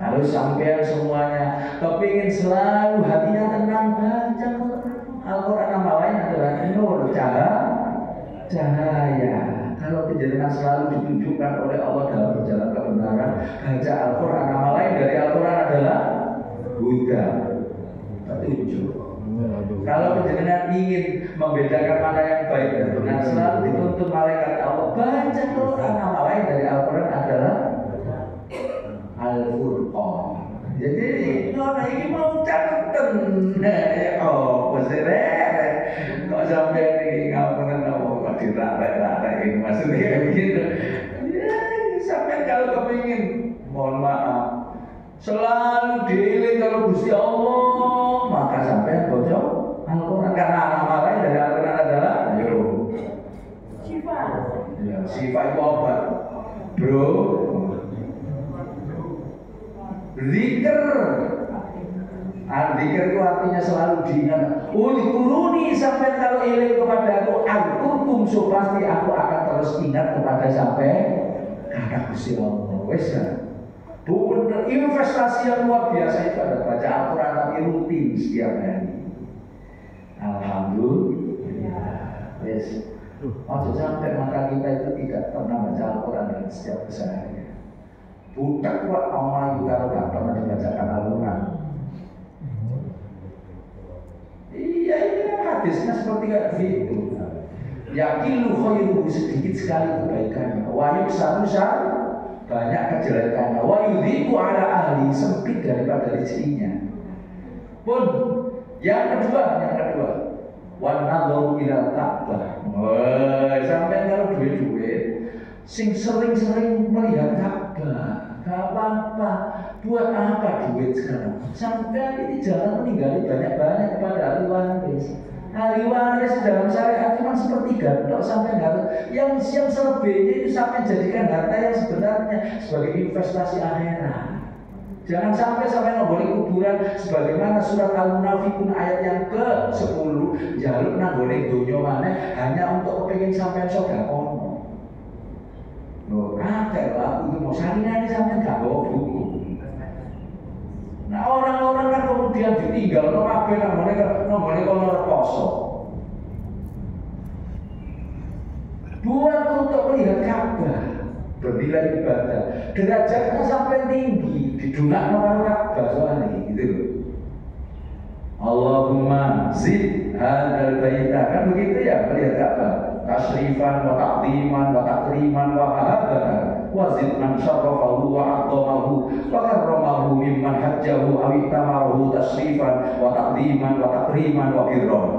Harus sampai semuanya kepingin selalu hatinya tenang, baca Quran. Al-Quran nama lain adalah nur, cahaya. Kalau penjelasan selalu ditunjukkan oleh Allah dalam berjalan kebenaran, baca Al-Quran. Nama lain dari Al-Quran adalah Huda, petunjuk. Kalau penjelasan ingin membedakan mana yang baik dan benar, selalu dituntut malaikat Allah baca Quran. Nama lain dari Al-Quran adalah Al-Furqan. Jadi nona ini mau cateten, oh pesere, kok sampai ini ngapain mau dirata-rata ini maksudnya begitu. Ya, sampai kalau kepingin, mohon maaf, selalu dieling kalau Gusti Allah, maka sampai bocor Al-Quran karena nama lain dari Al-Quran adalah sifat. Ya, sifat itu obat, bro. Zikr, zikr itu artinya selalu diingat. Udkuruni, sampai kalau iling kepada aku, adkurkum, so pasti aku akan terus ingat kepada sampai kata Gusti Allah. Wes kan? Bukan investasi yang luar biasa itu ada baca Al-Quran tapi rutin setiap hari. Alhamdulillah. Wes, ojo sampai mata kita itu tidak pernah baca Al-Quran dalam setiap keseharian. Budak kuat orang itu kalau gak pernah dibacakan Al-Quran. Iya, hadisnya seperti kayak gitu. Yakin lu khairu, sedikit sekali kebaikannya. Wa yuksarusa, banyak kejelekannya. Wa yudhiku ala ahli, sempit daripada rezekinya. Pun yang kedua, wa nadharu ila Ka'bah. Sampai kalau duit-duit sing sering-sering melihat Ka'bah, gak apa-apa. Buat apa duit sekarang? Sampai ini jangan meninggali banyak-banyak kepada ahli waris. Ahli waris dalam syariat cuma sepertiga tok sampai harta. Yang selebihnya itu sampai jadikan harta yang sebenarnya sebagai investasi akhirat. Jangan sampai nggolek kuburan sebagaimana surat Al-Munafiqun ayat yang ke-10, jaluk nang golek donya maneh hanya untuk kepengin sampean sedekah. Loh, kakek aku itu mau saringan sampai gak bawa buku. Nah orang-orang kan kemudian ditinggal, nomornya kalau reposo. Buat untuk melihat Ka'bah, bernilai ibadah, derajatnya sampai tinggi, didunak nomor Ka'bah soalnya gitu loh. Allahumma zid hadzal baita, kan begitu ya melihat Ka'bah. Tasrifan wa ta'ziman wa takriman wa mahabbatan wa zid man syarrafahu wa a'dhamahu wa karramahu mimman hajjahu aw ittamarahu tasrifan wa ta'ziman wa takriman wa birran.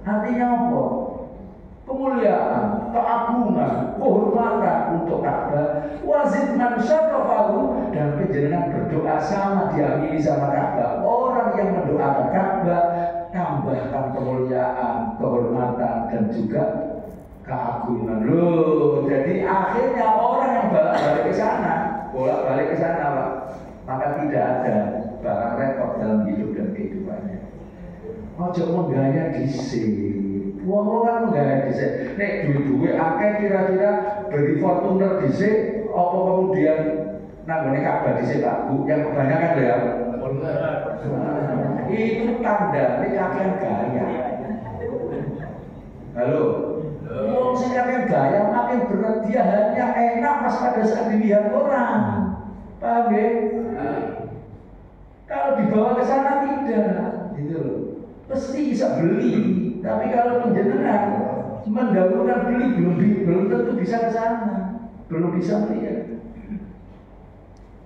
Artinya apa? Kemuliaan, keagungan, kehormatan untuk Ka'bah. Wa zid man syarrafahu, dan penjenengan berdoa sama diamini sama Ka'bah. Orang yang mendoakan Ka'bah tambahkan kemuliaan, kehormatan dan juga keagungan. Loh, jadi akhirnya orang yang bolak-balik ke sana, Pak, maka tidak ada barang repot dalam hidup dan kehidupannya. Ojo menggaya dhisik. Wong kan menggaya dhisik. Nek duwe-duwe akeh kira-kira beli Fortuner dhisik apa kemudian nanggone Ka'bah dhisik Pak Bu, yang kebanyakan lho ya. Itu tanda nek kakean gaya. Halo. Wong sing kakean gaya makin berat, dia hanya enak pas pada saat dilihat orang. Paham ya? Kalau dibawa ke sana tidak, gitu loh. Pasti bisa beli, tapi kalau penjenengan mendahulukan beli belum tentu bisa ke sana, belum bisa melihat.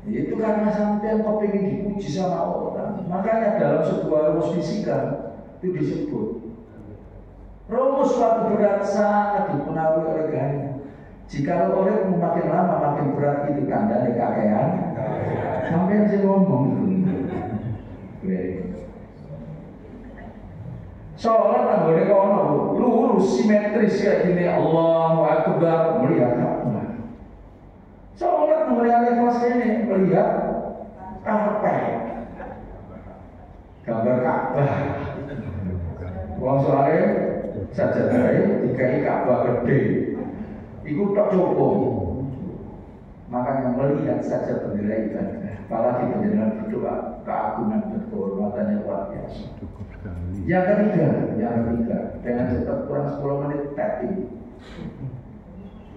Itu karena sampai kepingin dipuji sama orang. Makanya dalam sebuah rumus fisika itu disebut rumus suatu berat sangat dipengaruhi oleh gaya. Jika orang makin lama makin berat, itu tandanya kakean. Sampai yang saya ngomong sholat tak boleh kono lurus simetris kayak gini, Allahu Akbar, melihat Ka'bah. Sholat melihat kelas ini, melihat karpet, gambar Ka'bah. Wong soalnya sajadah dikai Ka'bah gede. Iku tok cukup. Makanya melihat saja bendera ibadah, apalagi bendera berdoa, keagungan berkehormatannya luar biasa. Yang ketiga, dengan cepat kurang 10 menit tadi.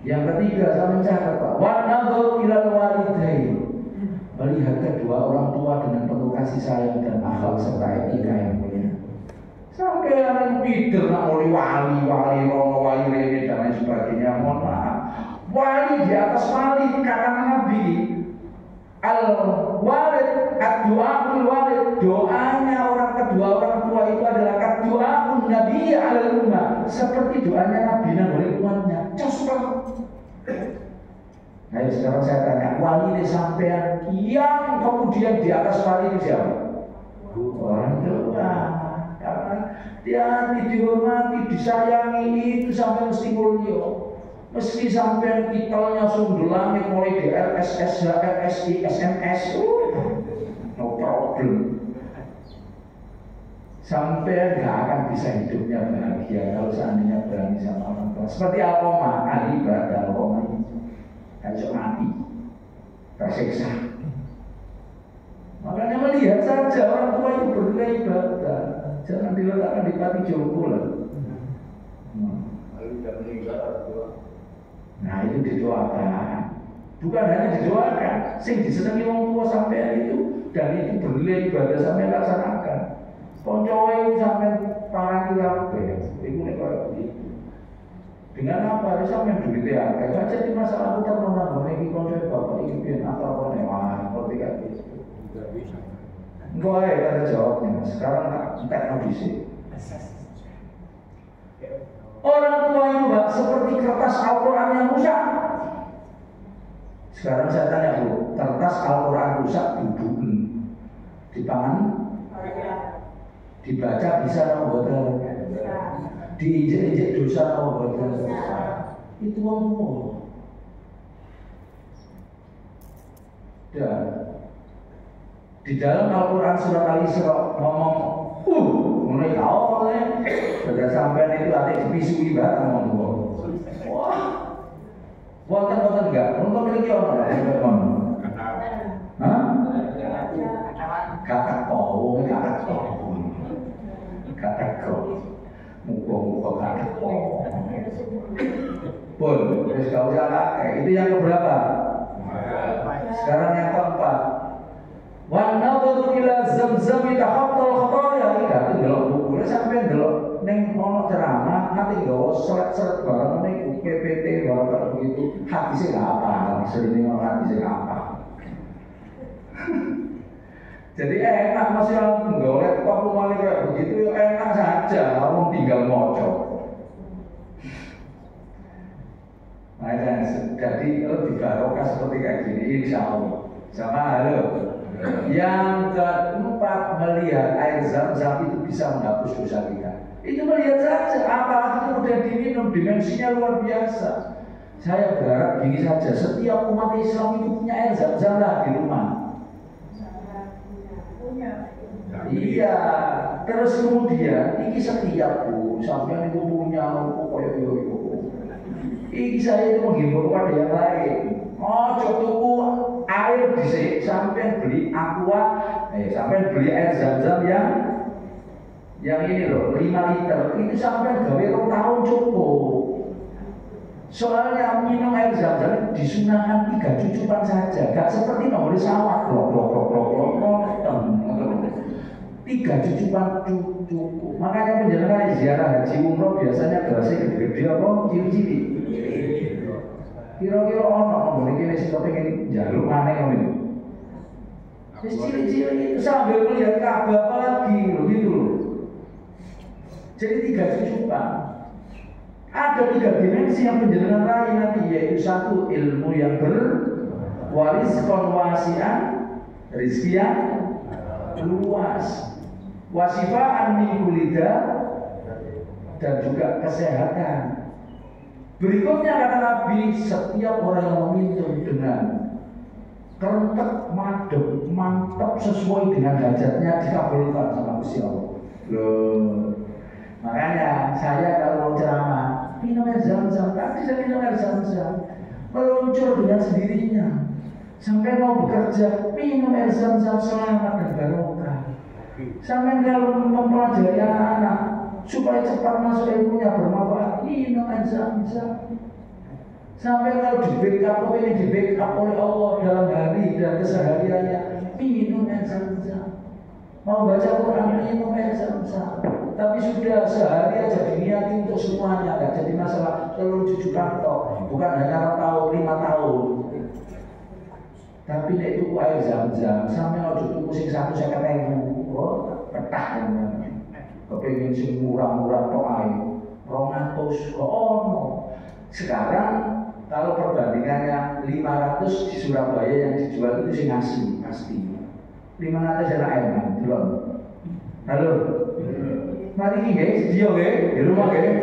Yang ketiga, saya mencatat Pak, wanadhur ilal walidain, melihat kedua orang tua dengan penuh kasih sayang dan akhlak serta etika yang mulia. Sampai yang pider nak oleh wali, rono, wali rene dan lain sebagainya. Mohon maaf, wali di atas wali, kata Nabi, al-walid, ad-du'a'ul walid, doanya kedua orang tua itu adalah kad-du'a'un Nabi al-ummah, seperti doanya Nabi oleh umatnya. Cosok. Nah sekarang saya tanya, wali ini sampean yang kemudian di atas wali itu siapa? Orang tua. Karena dia dihormati, disayangi, itu sampai mesti mulia. Meski sampai titelnya sundul langit mulai di LSS, HLSI, SMS, no problem. Sampai nggak akan bisa hidupnya bahagia kalau seandainya berani sama orang tua. Seperti Alqamah, ahli ibadah Alqamah ini, harus mati, tersiksa. Makanya melihat saja orang tua itu bernilai ibadah. Jangan diletakkan di pati jompo lah. Nah itu didoakan. Bukan hanya didoakan, sing disenangi orang tua sampai itu, dan itu bernilai ibadah sampai laksanakan. Koncoe sampai parang kiabe, itu nek koyo begitu. Dengan apa? Sampai duitnya akeh. Jadi masalah putar nona iki koncoe bapak iki piye atau apa nek wah ngerti gak bisa. Enggak bisa. Enggak ada jawabnya. Sekarang tak nobisi. Orang tua itu Mbak seperti kertas Al-Quran yang rusak. Sekarang saya tanya Bu, kertas Al-Quran rusak dibuka, dipangan, dibaca bisa atau bodoh, diinjek-injek dosa atau bodoh. Itu orang tua. Dan di dalam Al-Quran surat Al-Isra ngomong, mulai tahu oleh sudah sampai itu ada dipisui banget ngomong tua. Wah, buatan enggak? Untuk miliki orang, hah? Kakak kau, muka kakak kau. Pun, terus kau itu yang keberapa? Sekarang yang keempat. Wan nadhuru ila zamzam takhattal khataya iki gak delok buku sampeyan delok ning ono ceramah nanti nggawa seret-seret barang niku PPT barang begitu hadise gak apa sering ono hadise gak apa. Jadi enak masih nggawa laptop lumane kayak begitu ya enak saja wong tinggal maca. Nah, jadi lebih barokah seperti kayak gini insyaallah. Sama halo. Yang keempat, melihat air zam-zam itu bisa menghapus dosa kita. Itu melihat saja, apalagi kemudian diminum, dimensinya luar biasa. Saya berharap gini saja, setiap umat Islam itu punya air zam-zam lah di rumah. Iya, terus kemudian ini setiap Bu, sampai itu punya koyo yo. Ini saya itu menghimbau kepada yang lain. Oh, tuku air dhisik sampai beli aqua, sampai beli air zam-zam yang ini loh 5 liter. Itu sampai gawe 2 tahun cukup. Soalnya minum air zam-zam disunahkan 3 cucupan saja, gak seperti nomor sawah blok. 3 cucupan cukup. Makanya penjelasan ziarah haji umroh biasanya gelasnya gede-gede apa cilik-cilik. Kira-kira ono iki nek sing pengen njaluk maneh ngono iki. Wis cilik-cilik itu sambil melihat Ka'bah apalagi gitu loh. Jadi 3 cucupan. Ada 3 dimensi yang penjelasan lain nanti, yaitu 1 ilmu yang berwaris konwasian, rezeki yang luas, wasifaan min kulida, dan juga kesehatan. Berikutnya kata Nabi, setiap orang yang meminta dengan kerentek, madep, mantap sesuai dengan hajatnya dikabulkan sama Gusti Allah. Loh, Makanya saya kalau mau ceramah minum air zam-zam, tadi saya minum air zam-zam, meluncur dengan sendirinya. Sampai mau bekerja minum air zam-zam, selamat dan barokah. Sampai kalau mempelajari anak-anak supaya cepat masuk ilmunya bermanfaat, minum air zam-zam. Sampai kalau ini di backup oleh Allah dalam hari dan kesehariannya, minum air zam-zam. Mau baca Quran, minum air zam-zam. Tapi sudah sehari aja diniati untuk semuanya, nggak jadi masalah. Telur cucu kantor, bukan hanya 4 tahun, 5 tahun. Tapi nek itu air zam-zam, sampai ojo tuku sing 150.000, oh petah namanya. Kepengin sing murah-murah tok ae, 200 kok ono. Sekarang kalau perbandingannya 500 di Surabaya yang dijual itu sing asli pasti. 500 enak enak, belum. Halo. Mari iki guys, dia guys, di rumah guys.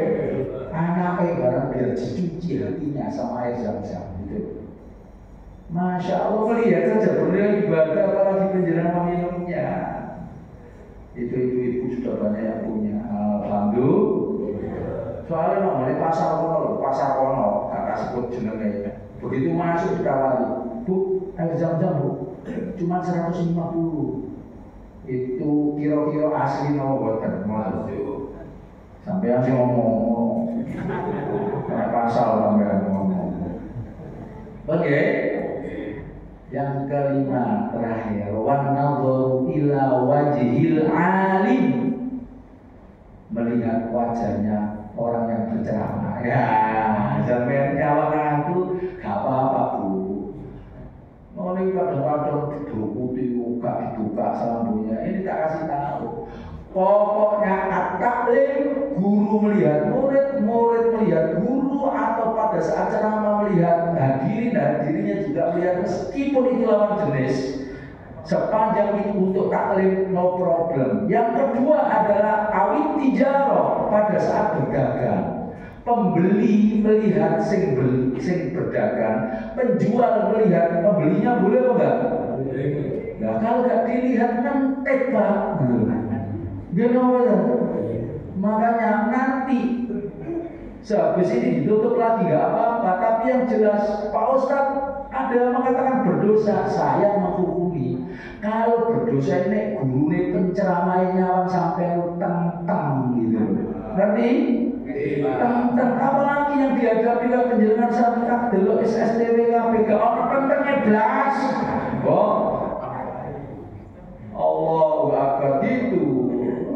Anaknya barang biar dicuci hatinya sama air zam-zam gitu. Masya Allah, melihat saja bernilai ibadah apalagi penjelasan minumnya. Itu ibu-ibu sudah banyak yang punya. Alhamdulillah. Soalnya namanya pasar kono, kakak sebut jenenge. Begitu masuk ditawari, Bu, air zam-zam Bu, cuma 150. Itu kira-kira asli mau boten, sampai yang ngomong, kayak pasal sampai ngomong. Oke. Yang kelima terakhir, wan nadharu ila wajhil alim, melihat wajahnya orang yang berceramah. Ya, sampai jawab aku, gak apa-apa Bu. Oh ini kadang-kadang dibuka sambungnya. Ini tak kasih tahu. Pokoknya at-taklim, guru melihat murid, murid melihat guru, atau pada saat ceramah melihat hadirinnya juga melihat, meskipun itu lawan jenis. Sepanjang itu untuk taklim, no problem. Yang kedua adalah awit tijarah, pada saat berdagang. Pembeli melihat sing berdagang, penjual melihat pembelinya, boleh apa enggak? Nah, kalau enggak dilihat nentek Pak. Makanya nanti sehabis ini ditutup lagi enggak apa-apa, tapi yang jelas Pak Ustadz ada yang mengatakan berdosa. Saya menghukumi kalau berdosa ini gurune penceramahnya nyawang sampai tentang gitu. Ngerti? Tentang apalagi yang dihadapi oleh penjelasan syariat delok SSTW KPK orang tentangnya belas. Oh, Allahu Akbar gitu.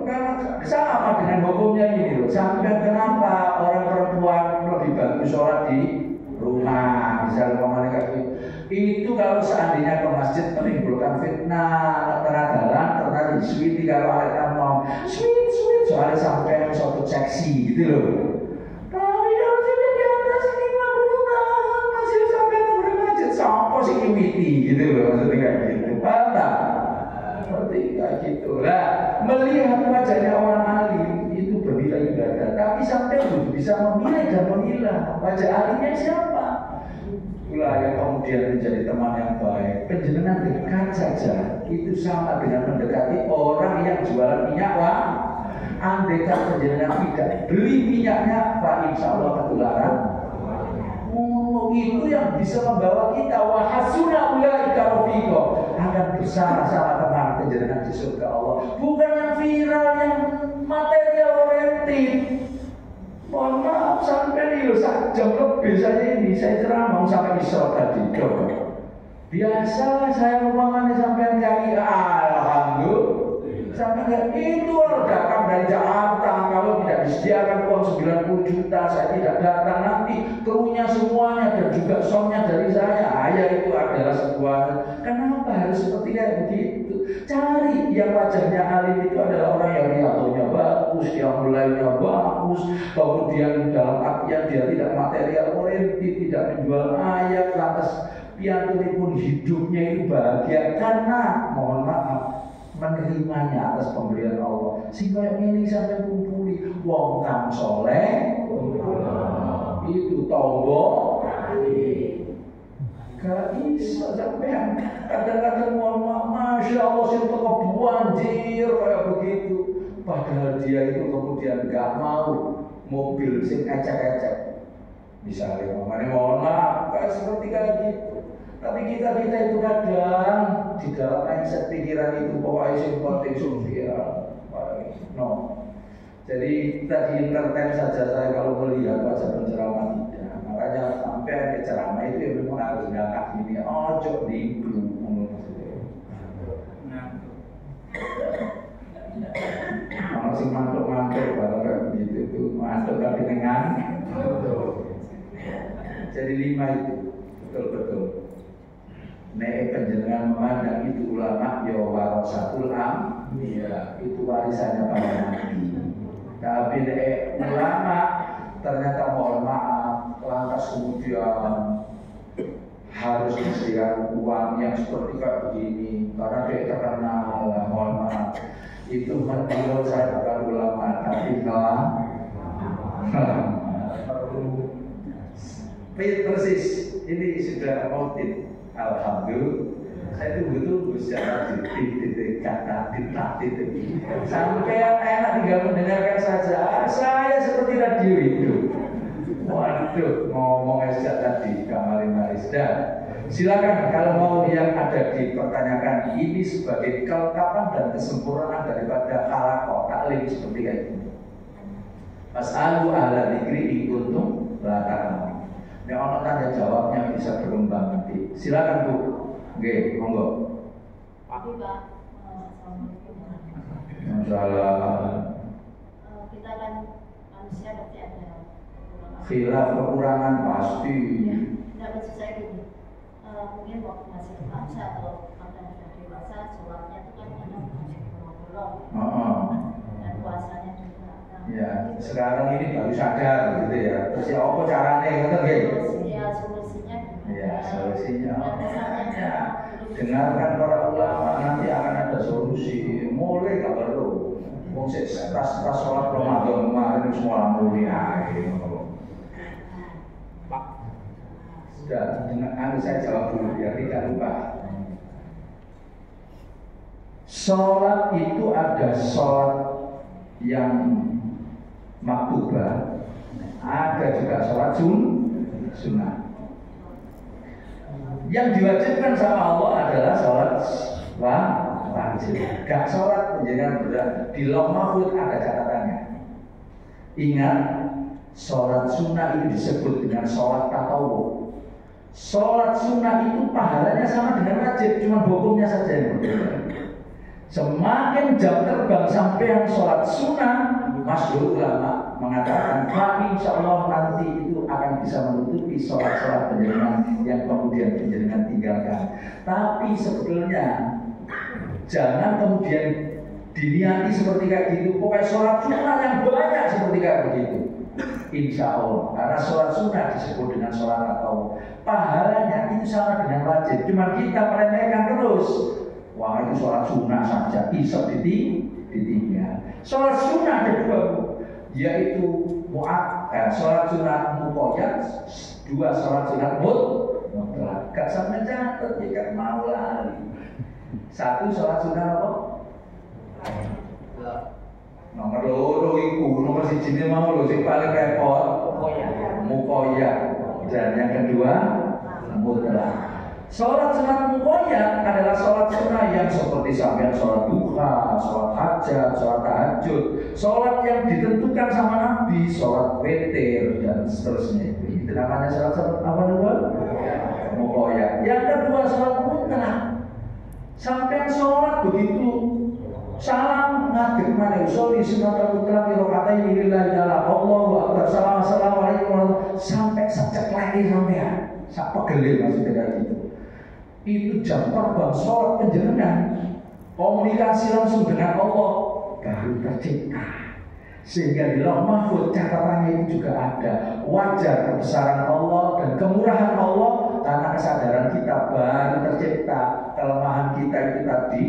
Karena sama dengan hukumnya ini loh. Sampai kenapa orang perempuan lebih bagus sholat di rumah, misalnya mereka itu kalau seandainya ke masjid menimbulkan fitnah tengah jalan, diswiti kalau ada mau sweet soalnya sampai suatu seksi gitu loh. Tapi kalau sudah di atas 50 tahun masih sampai ke masjid, sampo sih witi gitu loh, maksudnya kayak gitu. Paham tak? Seperti kayak gitu lah. Melihat wajahnya orang alim itu bernilai ibadah, tapi sampai belum bisa memilih dan memilah wajah alimnya siapa. Itulah yang kemudian menjadi teman yang baik. Penjenengan dekat saja itu sama dengan mendekati orang yang jualan minyak wah. Andaikan penjenengan tidak beli minyaknya, Pak, insya Allah ketularan. Itu yang bisa membawa kita wahasuna ulaika rafiqa, akan bersama-sama teman penjenengan di surga Allah. Bukan yang viral, yang material oriented. Mohon maaf sampai ini loh, 1 jam lebih saja ini saya ceramah sampai isya tadi. Biasa saya umpamanya sampai kali alhamdulillah. Sampai itu datang dari Jakarta, kalau tidak disediakan uang 90 juta saya tidak datang, nanti krunya semuanya dan juga soundnya dari saya. Ya itu adalah sebuah, kenapa harus seperti kayak begitu? Cari yang wajahnya alim itu adalah orang yang riyadhahnya bagus, yang mulainya bagus, kemudian dalam artian dia tidak material oriented, tidak menjual ayat, lantas piantun hidupnya itu bahagia karena mohon maaf menerimanya atas pemberian Allah. Sehingga ini sampai kumpuli wong kang soleh itu tombol gak bisa sampean kadang-kadang mohon maaf, masya Allah sih toko banjir kayak begitu. padahal dia itu kemudian nggak mau mobil sing ecek-ecek. Misalnya, makanya mohon maaf, seperti kayak gitu. Tapi kita itu kadang di dalam mindset pikiran itu pokoknya sing penting sosial. No. Jadi kita entertain saja saya kalau melihat wajah penceramah tidak. Makanya sampai ceramah itu ya memang harus ngangkat ini. Ojo diimbu. Kalau sih mantuk-mantuk kalau kayak begitu itu mantuk kan dengan. Jadi 5 itu betul-betul. Nek penjenengan memandang itu ulama ya warasatul anbiya, itu warisannya para nabi. Tapi nek ulama ternyata mohon maaf lantas kemudian harus disediakan uang yang seperti kayak begini karena dia terkenal, mohon maaf. Itu menurut saya bukan ulama tapi persis ini sudah audit. Alhamdulillah, saya tunggu secara titik kata titik sampai enak tinggal mendengarkan saja. Saya seperti radio itu. Waduh, ngomong sejak tadi kamarin Marisda. Silakan kalau mau yang ada dipertanyakan ini sebagai kelengkapan dan kesempurnaan daripada halaqah taklim seperti ini. Mas'alu ahla dzikri in kuntum la ta'lamun. Nek ana tanya jawabnya bisa berkembang nanti. Silakan Bu. Nggih, monggo. Pak. Assalamualaikum. Masalah. Kita kan manusia pasti ada khilaf kekurangan pasti. Tidak maksud saya gini. Mungkin waktu masih remaja atau pada sudah dewasa, sholatnya itu kan kadang masih bolong. Dan puasanya juga. Ya, sekarang ini baru sadar gitu ya. Terus ya apa caranya gitu ya? Solusinya gimana? Ya, solusinya. Ya, dengarkan para ulama nanti akan ada solusi. Mulai gak perlu. Wong sik tas sholat Ramadan kemarin semua mulia. Pak. Sudah, dengan saya jawab dulu biar tidak lupa. Sholat itu ada sholat yang maktubah, ada juga sholat sunnah. Yang diwajibkan sama Allah adalah sholat wajib. Gak sholat menjadikan berat. Di Lauh Mahfuz ada catatannya. Ingat, sholat sunnah itu disebut dengan sholat tatawu. Sholat sunnah itu pahalanya sama dengan wajib, cuma hukumnya saja yang berbeda. Semakin jam terbang sampai yang sholat sunnah, masyhur ulama mengatakan, insya Allah nanti itu akan bisa menutupi sholat-sholat penjenengan yang kemudian penjenengan tinggalkan. Tapi sebetulnya jangan kemudian diniati seperti kayak gitu. Pokoknya sholat sunnah yang banyak seperti kayak begitu. Insya Allah, karena sholat sunnah disebut dengan sholat atau pahalanya itu sama dengan wajib. Cuma kita meremehkan terus. Wah itu sholat sunnah saja, bisa ditinggal. Sholat sunnah ada dua, yaitu sholat sunnah muqayyad, dua sholat sunnah mutlak. Gak sampai catat, jika mau lari. Satu sholat sunnah apa? Nomor loro iku, nomor siji ini mau lho sing paling repot muqayyad. Dan yang kedua mutlak. Sholat sunat muqayyad adalah sholat sunnah yang seperti sampai sholat duha, sholat hajat, sholat tahajud, sholat yang ditentukan sama Nabi, sholat witir dan seterusnya. Itu namanya sholat apa dua? Muqayyad. Yang kedua sholat mutlak. Sampai sholat begitu salam ngadeg mana usul di sunat mutlak rokatain lillahi ta'ala Allahu akbar assalamualaikum sampai secek lagi sampai sak pegel maksudnya gitu. Itu jam terbang sholat penjenengan, komunikasi langsung dengan Allah baru tercipta. Sehingga di Lauh Mahfuz catatannya itu juga ada. Wajar kebesaran Allah dan kemurahan Allah karena kesadaran kita baru tercipta. Kelemahan kita itu tadi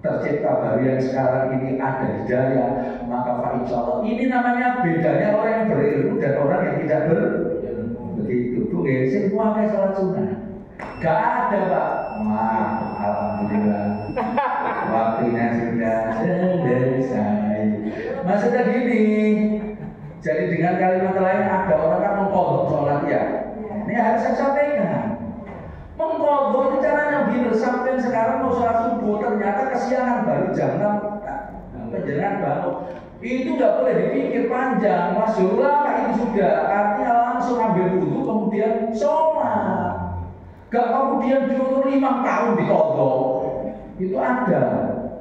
tercipta baru yang sekarang ini ada hidayah. Maka insya Allah ini namanya bedanya orang yang berilmu dan orang yang tidak begitu. Tuh ya, semua kayak sholat sunnah. Gak ada Pak. Wah, alhamdulillah. Waktunya sudah selesai. Maksudnya gini, jadi dengan kalimat lain ada orang kan mengkodok sholat ya. Ini harus saya sampaikan. Mengkodok itu caranya gini, sampai sekarang mau sholat subuh ternyata kesiangan baru jam 6 penjelang bangun. Itu nggak boleh dipikir panjang, masuk lama itu sudah. Artinya langsung ambil wudhu kemudian sholat. Gak kemudian diukur 5 tahun dikodok. Itu ada.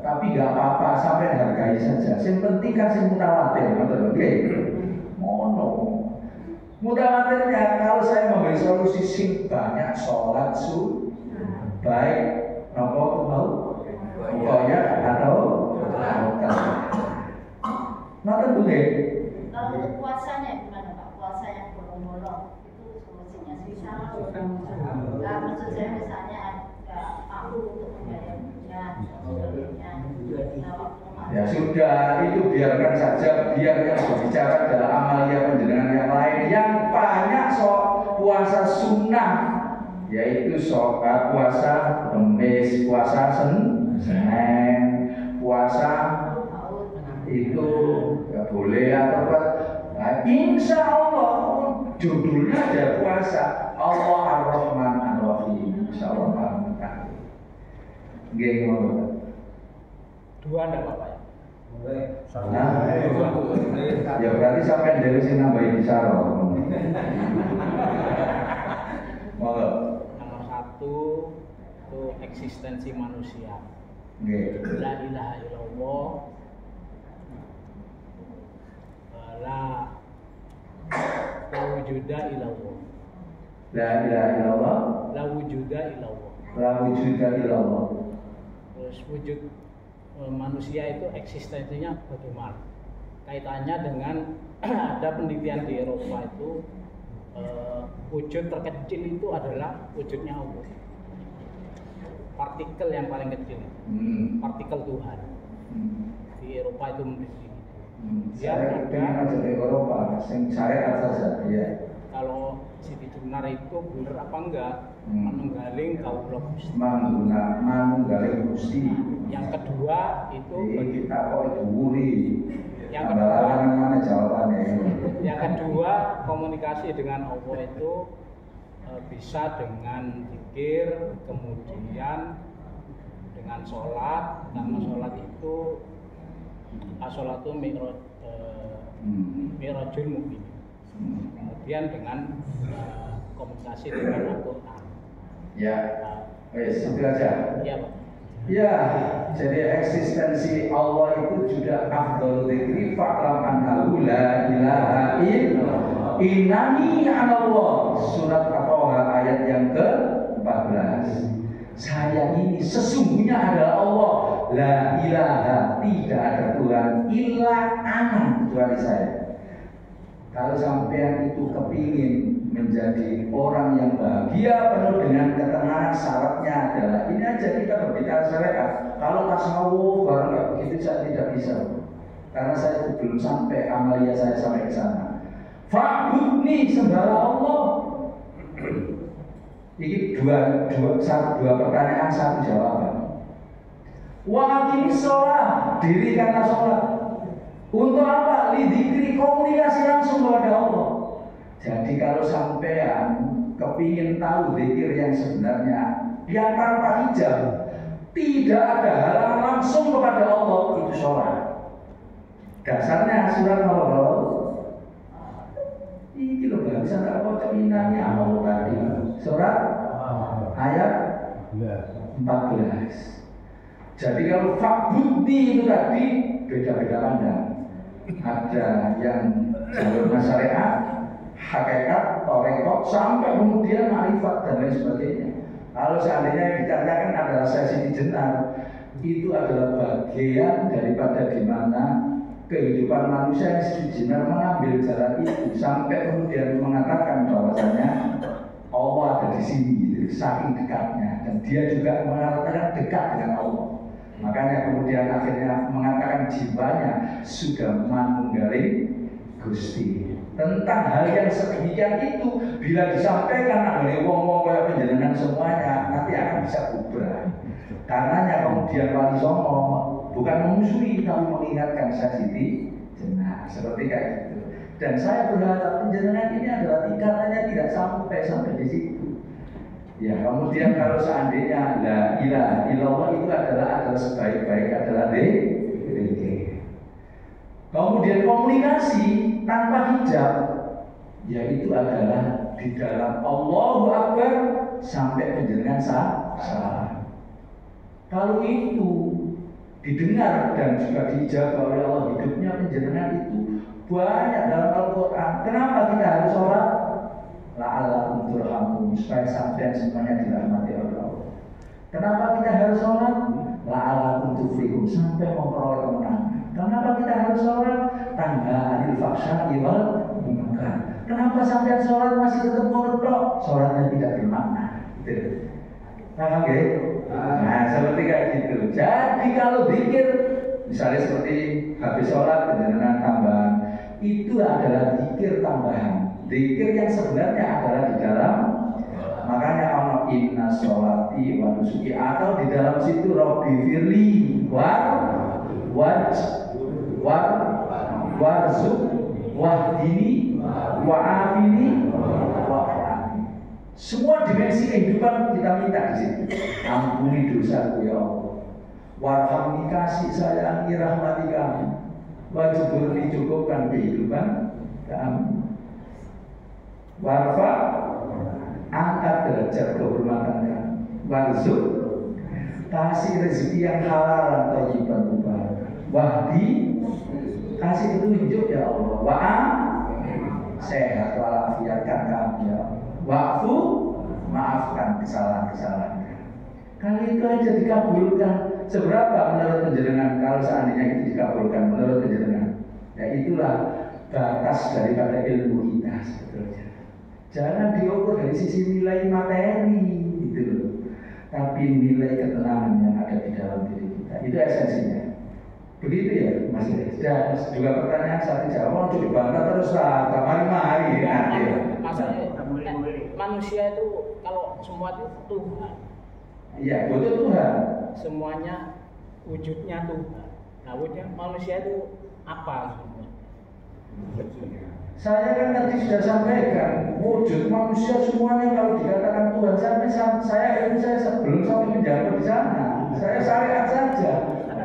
Tapi nggak apa-apa, sampai hargai saja. Yang penting kan yang mutawatir, oke? Mono. Mutawatirnya kalau saya memberi solusi sing banyak sholat baik nopo mau pokoknya atau nonton dulu ya. Kalau untuk puasanya gimana Pak? Puasa yang bolong-bolong itu solusinya susah. Nah, maksud saya misalnya ada aku untuk membayar hujan sebagainya. Ya sudah, itu biarkan saja, biar yang berbicara adalah amalia penjenengan yang lain yang banyak puasa sunnah, yaitu puasa Kamis, puasa Senin, puasa itu nggak boleh atau apa. Nah, insya Allah judulnya ada puasa Allah Ar-Rahman Ar-Rahim. Insya Allah dua enggak apa-apa ya? Nah, ya berarti sampai dari sini nambahin bicara. Nomor 1 itu eksistensi manusia. La ilaha illallah. La wujuda illallah. La ilaha illallah. La wujuda illallah. La wujuda illallah. Terus wujud manusia itu eksistensinya bagaimana? Kaitannya dengan ada penelitian di Eropa itu wujud terkecil itu adalah wujudnya Allah. Partikel yang paling kecil, partikel Tuhan. Di Eropa itu meneliti. Saya pengen aja di Eropa, sing syariat saja, ya. Kalau Siti Jenar itu benar apa enggak? Manunggaling Kawula Gusti. Manunggaling Gusti. Yang kedua itu kita kok dhuwuri. Yang kedua mana jawabannya? Yang kedua komunikasi dengan Allah itu bisa dengan zikir, kemudian dengan sholat. Karena sholat itu as-sholatu mi'rajul mu'min. Kemudian dengan komunikasi dengan Al-Quran. Ya, itu aja. Iya Pak. Ya, jadi eksistensi Allah itu juga afdhalul dzikri fa'lam annahu la ilaha illallah. Innani anallah. Surat At-Taha ayat yang ke-14. Saya ini sesungguhnya adalah Allah. La ilaha, tidak ada Tuhan illa ana, kecuali saya. Kalau sampean itu kepingin menjadi orang yang bahagia penuh dengan ketenangan, syaratnya adalah ini aja, kita berbicara syariat. Kalau tasawuf barang kayak begitu saya tidak bisa, karena saya belum sampai amalia saya sampai ke sana. Fa'budni, sembahlah Allah. Ini dua pertanyaan, satu jawaban. Wa aqimis shalah, dirikanlah sholat. Untuk apa? Lidzikri, komunikasi langsung kepada Allah. Jadi kalau sampean kepingin tahu zikir yang sebenarnya, yang tanpa hijab, tidak ada halangan langsung kepada Allah, itu sholat. Dasarnya surat nomor ini loh, gak bisa tak baca inani amal tadi. Surat ayat 14. Jadi kalau fa'budni itu tadi beda-beda pandang. Ada yang jalur syariat, hakikat, torekot, sampai kemudian ma'rifat dan lain sebagainya. Kalau seandainya yang dikatakan adalah sesi jenar, itu adalah bagian daripada di mana kehidupan manusia yang sesi jenar mengambil jalan itu sampai kemudian mengatakan bahwasanya Allah ada di sini, gitu, saking dekatnya, dan dia juga mengatakan dekat dengan Allah. Makanya kemudian akhirnya mengatakan jiwanya sudah manunggaling Gusti. Tentang hal yang sedemikian itu bila disampaikan oleh wong-wong kaya panjenengan semuanya nanti akan bisa bubar. Karenanya kemudian Wali Songo bukan memusuhi tapi mengingatkan saya Siti seperti kayak gitu. Dan saya berharap penjenengan ini adalah tingkatannya tidak sampai di situ. Ya, kemudian kalau seandainya la ilaha illallah itu adalah sebaik-baik adalah zikir. Kemudian komunikasi tanpa hijab, yaitu adalah di dalam Allahu Akbar sampai penjenengan salah. Kalau itu didengar dan juga dijaga oleh Allah hidupnya penjenengan itu banyak dalam Al-Quran. Kenapa kita harus sholat? La'allakum turhamun, supaya sampai semuanya dirahmati oleh Allah. Kenapa kita harus sholat? La'allakum tuflihun, sampai memperoleh kemenangan. Kenapa kita harus sholat? Tanha anil fahsya'i wal munkar. Kenapa sampai sholat masih tetap ngorok? Sholatnya tidak bermakna. Gitu. Paham ya? Nah, seperti kayak gitu. Jadi kalau zikir, misalnya seperti habis sholat penjenengan tambahan, itu adalah zikir tambahan. Zikir yang sebenarnya adalah di dalam, makanya Allah inna sholati wa nusuki, atau di dalam situ Rabbi firli warzuq wahdini wa'afini wa'afani. Semua dimensi kehidupan kita minta di situ. Ampuni dosaku ya Allah. Warhamni, kasih sayangi, rahmati kami. Wajuburni, cukupkan kehidupan kami. Warfa, angkat derajat kehormatan kami. Warzuq, kasih rezeki yang halal dan thayyiban mubarak. Wahdi, kasih petunjuk ya Allah. Wa'am, sehat walafiatkan kami ya Allah. Wa'fu, maafkan kesalahan-kesalahan. Kali itu aja dikabulkan. Seberapa menurut penjenengan kalau seandainya itu dikabulkan menurut penjenengan? Ya itulah batas daripada ilmu kita sebetulnya. Jangan diukur dari sisi nilai materi gitu loh, tapi nilai ketenangan yang ada di dalam diri kita. Itu esensinya. Begitu ya Mas. Dan juga pertanyaan saya jawab untuk dibantah terus lah, mari-mari ya. Maksudnya manusia itu kalau semua itu Tuhan. Iya, betul Tuhan. Semuanya wujudnya Tuhan. Nah, wujudnya manusia itu apa? Saya kan tadi sudah sampaikan, wujud manusia semuanya kalau dikatakan Tuhan, saya sebelum sampai menjawab di sana, saya syariat saja.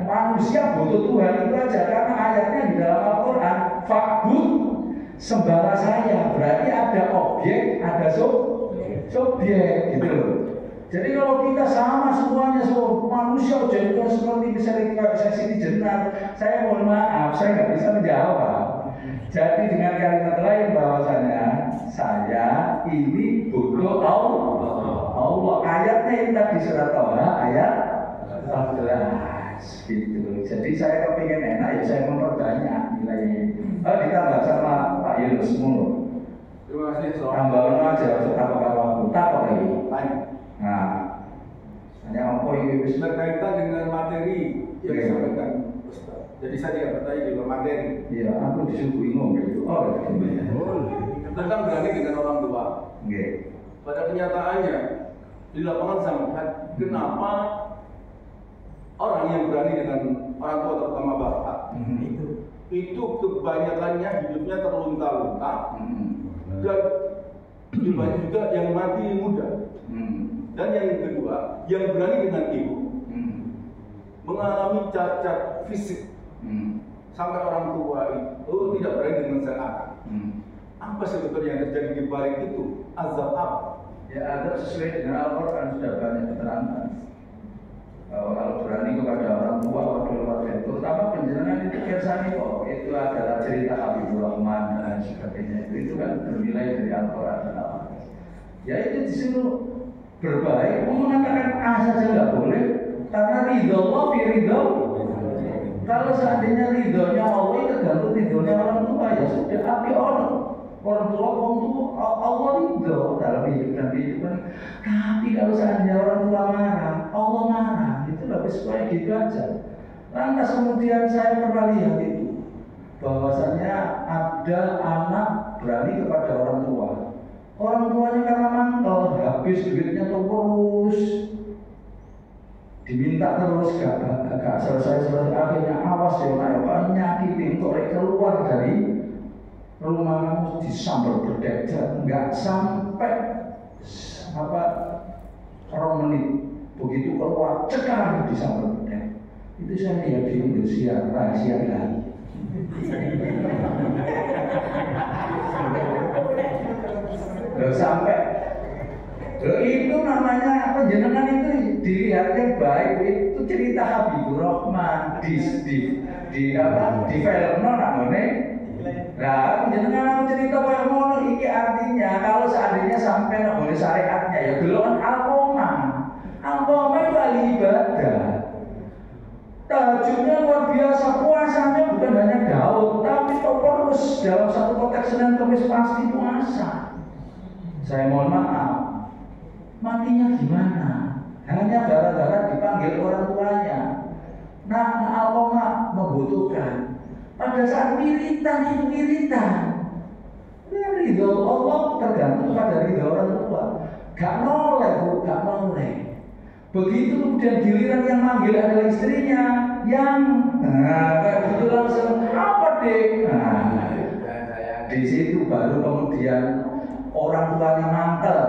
Manusia butuh Tuhan itu aja karena ayatnya di dalam Al-Quran, fa'bud, sembahlah saya. Berarti ada objek, ada subjek gitu loh. Jadi kalau kita sama semuanya, manusia jadi seperti misalnya saya sini jenar, saya mohon maaf, saya nggak bisa menjawab. Jadi dengan kalimat lain bahwasanya saya ini butuh Allah. Ayatnya ini tadi surat Toha ayat 14 gitu. Jadi saya kepingin enak ya saya memperbanyak nilainya. Ditambah sama Pak Yunus mulu. Terima kasih. Tambah aja untuk apa-apa lagi. Nah, hanya apa ini berkaitan dengan materi yang disampaikan. Jadi saya tidak bertanya juga materi. Iya, aku disuguhi ngomong gitu. Oh, tentang berani dengan orang tua. Pada kenyataannya di lapangan saya melihat kenapa orang yang berani dengan orang tua terutama bapak itu kebanyakannya hidupnya terlunta-lunta dan banyak juga yang mati muda. Dan yang kedua, yang berani dengan ibu mengalami cacat fisik sampai orang tua itu tidak berani dengan sehat. Apa sebetulnya yang terjadi di balik itu? Azab apa? Ya ada sesuai dengan Al-Quran sudah banyak keterangan. Kalau berani kepada orang tua, wakil wakil, terutama penjelasan itu kersani kok. Itu adalah cerita Habibur Rahman dan sebagainya. Itu kan bernilai dari Al-Quran dan Al-Quran. Ya itu disuruh berbaik, mengatakan saja nggak boleh, karena ridho Allah fi ridho. Kalau seandainya ridhonya Allah itu tergantung ridhonya orang tua, ya sudah api orang tua Allah ridho dalam kehidupan. Tapi kalau seandainya orang tua marah, Allah marah, itu lebih supaya gitu aja. Lantas kemudian saya pernah lihat itu, bahwasanya ada anak berani kepada orang tua. Orang tuanya karena mangkel, habis duitnya terus diminta terus gak selesai akhirnya awas ya nak nyakiti untuk keluar dari rumah disambar berdedak nggak sampai 2 menit begitu keluar cekar disambar berdedak. Itu saya lihat di Indonesia rahasia ilahi. Sampai itu namanya penjenengan itu dilihatnya baik, itu cerita Habibur Rahman di film namanya. Nah, penjenengan cerita kayak ngono iki artinya kalau seandainya sampai namanya syariatnya ya gelokan Alqamah itu ahli ibadah. Tahajudnya luar biasa, puasanya bukan hanya Daud, tapi terus dalam satu konteks Senin Kamis pasti puasa. Saya mohon maaf, matinya gimana? Hanya gara-gara dipanggil orang tuanya. Nah, Alqamah membutuhkan. Pada saat wiritan, ridho Allah tergantung pada ridho orang tua. Gak noleh. Begitu kemudian giliran yang manggil adalah istrinya, yang kayak gitu langsung apa dek? Di situ baru kemudian orang tuanya mantel.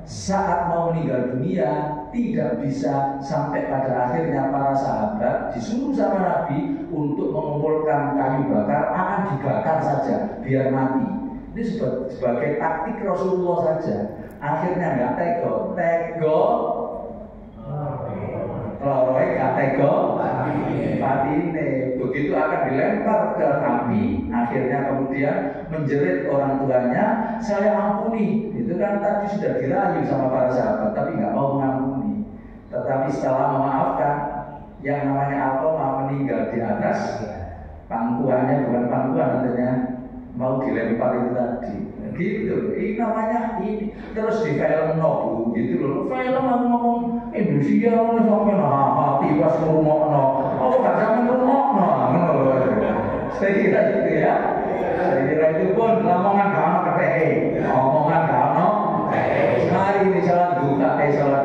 Saat mau meninggal dunia tidak bisa sampai pada akhirnya para sahabat disuruh sama Nabi untuk mengumpulkan kayu bakar, akan dibakar saja biar mati. Ini sebagai taktik Rasulullah saja. Akhirnya nggak tego, loroi gak tego, patine. Begitu akan dilempar ke api, akhirnya kemudian menjerit orang tuanya, saya ampuni. Itu kan tadi sudah dirayu sama para sahabat, tapi nggak mau mengampuni. Tetapi setelah memaafkan, yang namanya Alqamah meninggal di atas pangkuannya, bukan pangkuan nantinya, mau dilempar itu tadi. Gitu, ini namanya ini. Terus di film Nobu gitu loh. Film ngomong Indonesia oleh sampai tiwas ngomongno. Oh gak sampai ngomongno, ngono lho. Saya kira gitu ya. Saya kira itu pun omongan gak ono keteke. Omongan gak ono. Hari ini salat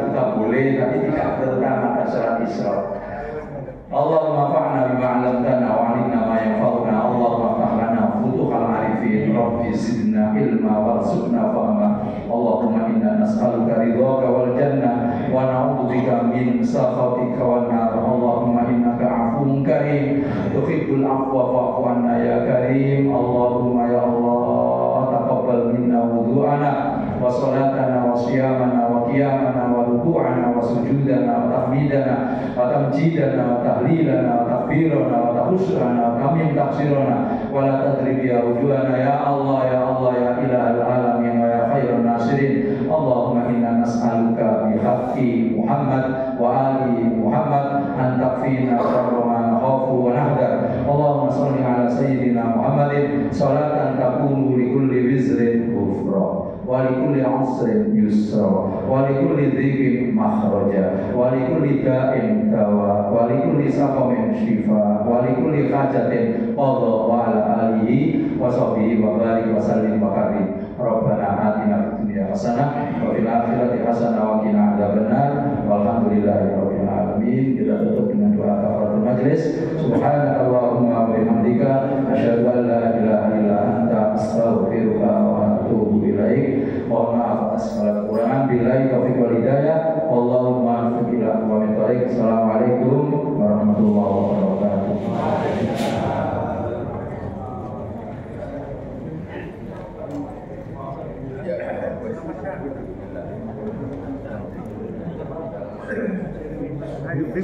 duka boleh, tapi tidak terutama pada salat Isra. Allahumma fa'na bima 'allamtana wa 'allimna ma yanfa'una. Allahumma fa'lana futuhal 'arifin. Rabbi zidna ilma warzuqna fahma. Allahumma inna nas'aluka ridhaka wal jannah wa na'udzubika min sakhatika wan nar. Allahumma innaka 'afuwun karim tuhibbul 'afwa fa'fu 'anna ya karim. Allahumma ya Allah taqabbal minna wudhu'ana wa salatana wa siyamana wa qiyamana wa ruku'ana wa sujudana wa tahmidana wa tamjidana wa tahlilana wa takbirana wa tahusrana wa tamim taksirana wa la tadrib ya wujuhana ya Allah ya ilahal alamin wa ya khairan nasirin. Allahumma inna nas'aluka bihaqqi Muhammad wa ali Muhammad an takfina syarra ma nakhafu wa nahdar. Allahumma shalli ala sayyidina Muhammadin salatan takunu li kulli wizrin ghufra wa li kulli 'usrin yusra wa li kulli dhikin makhraja wa li kulli da'in dawa wa li kulli saqamin shifa wa li kulli hajatin qadha wa ala alihi wa sahbihi wa barik wa sallim wa karim. Rabbana atina fid dunya hasanah wa fil akhirati hasanah wa qina adzabannar. Walhamdulillahi rabbil alamin. Kita tutup dengan doa kafaratul majlis. Subhanakallahumma wa bihamdika asyhadu an la ilaha illa anta astaghfiruka wa atubu ilaik. Mohon maaf atas segala kekurangan. Billahi taufiq wal hidayah. Wallahumma muwaffiq ila aqwamit thoriq. Assalamualaikum warahmatullahi wabarakatuh. Itu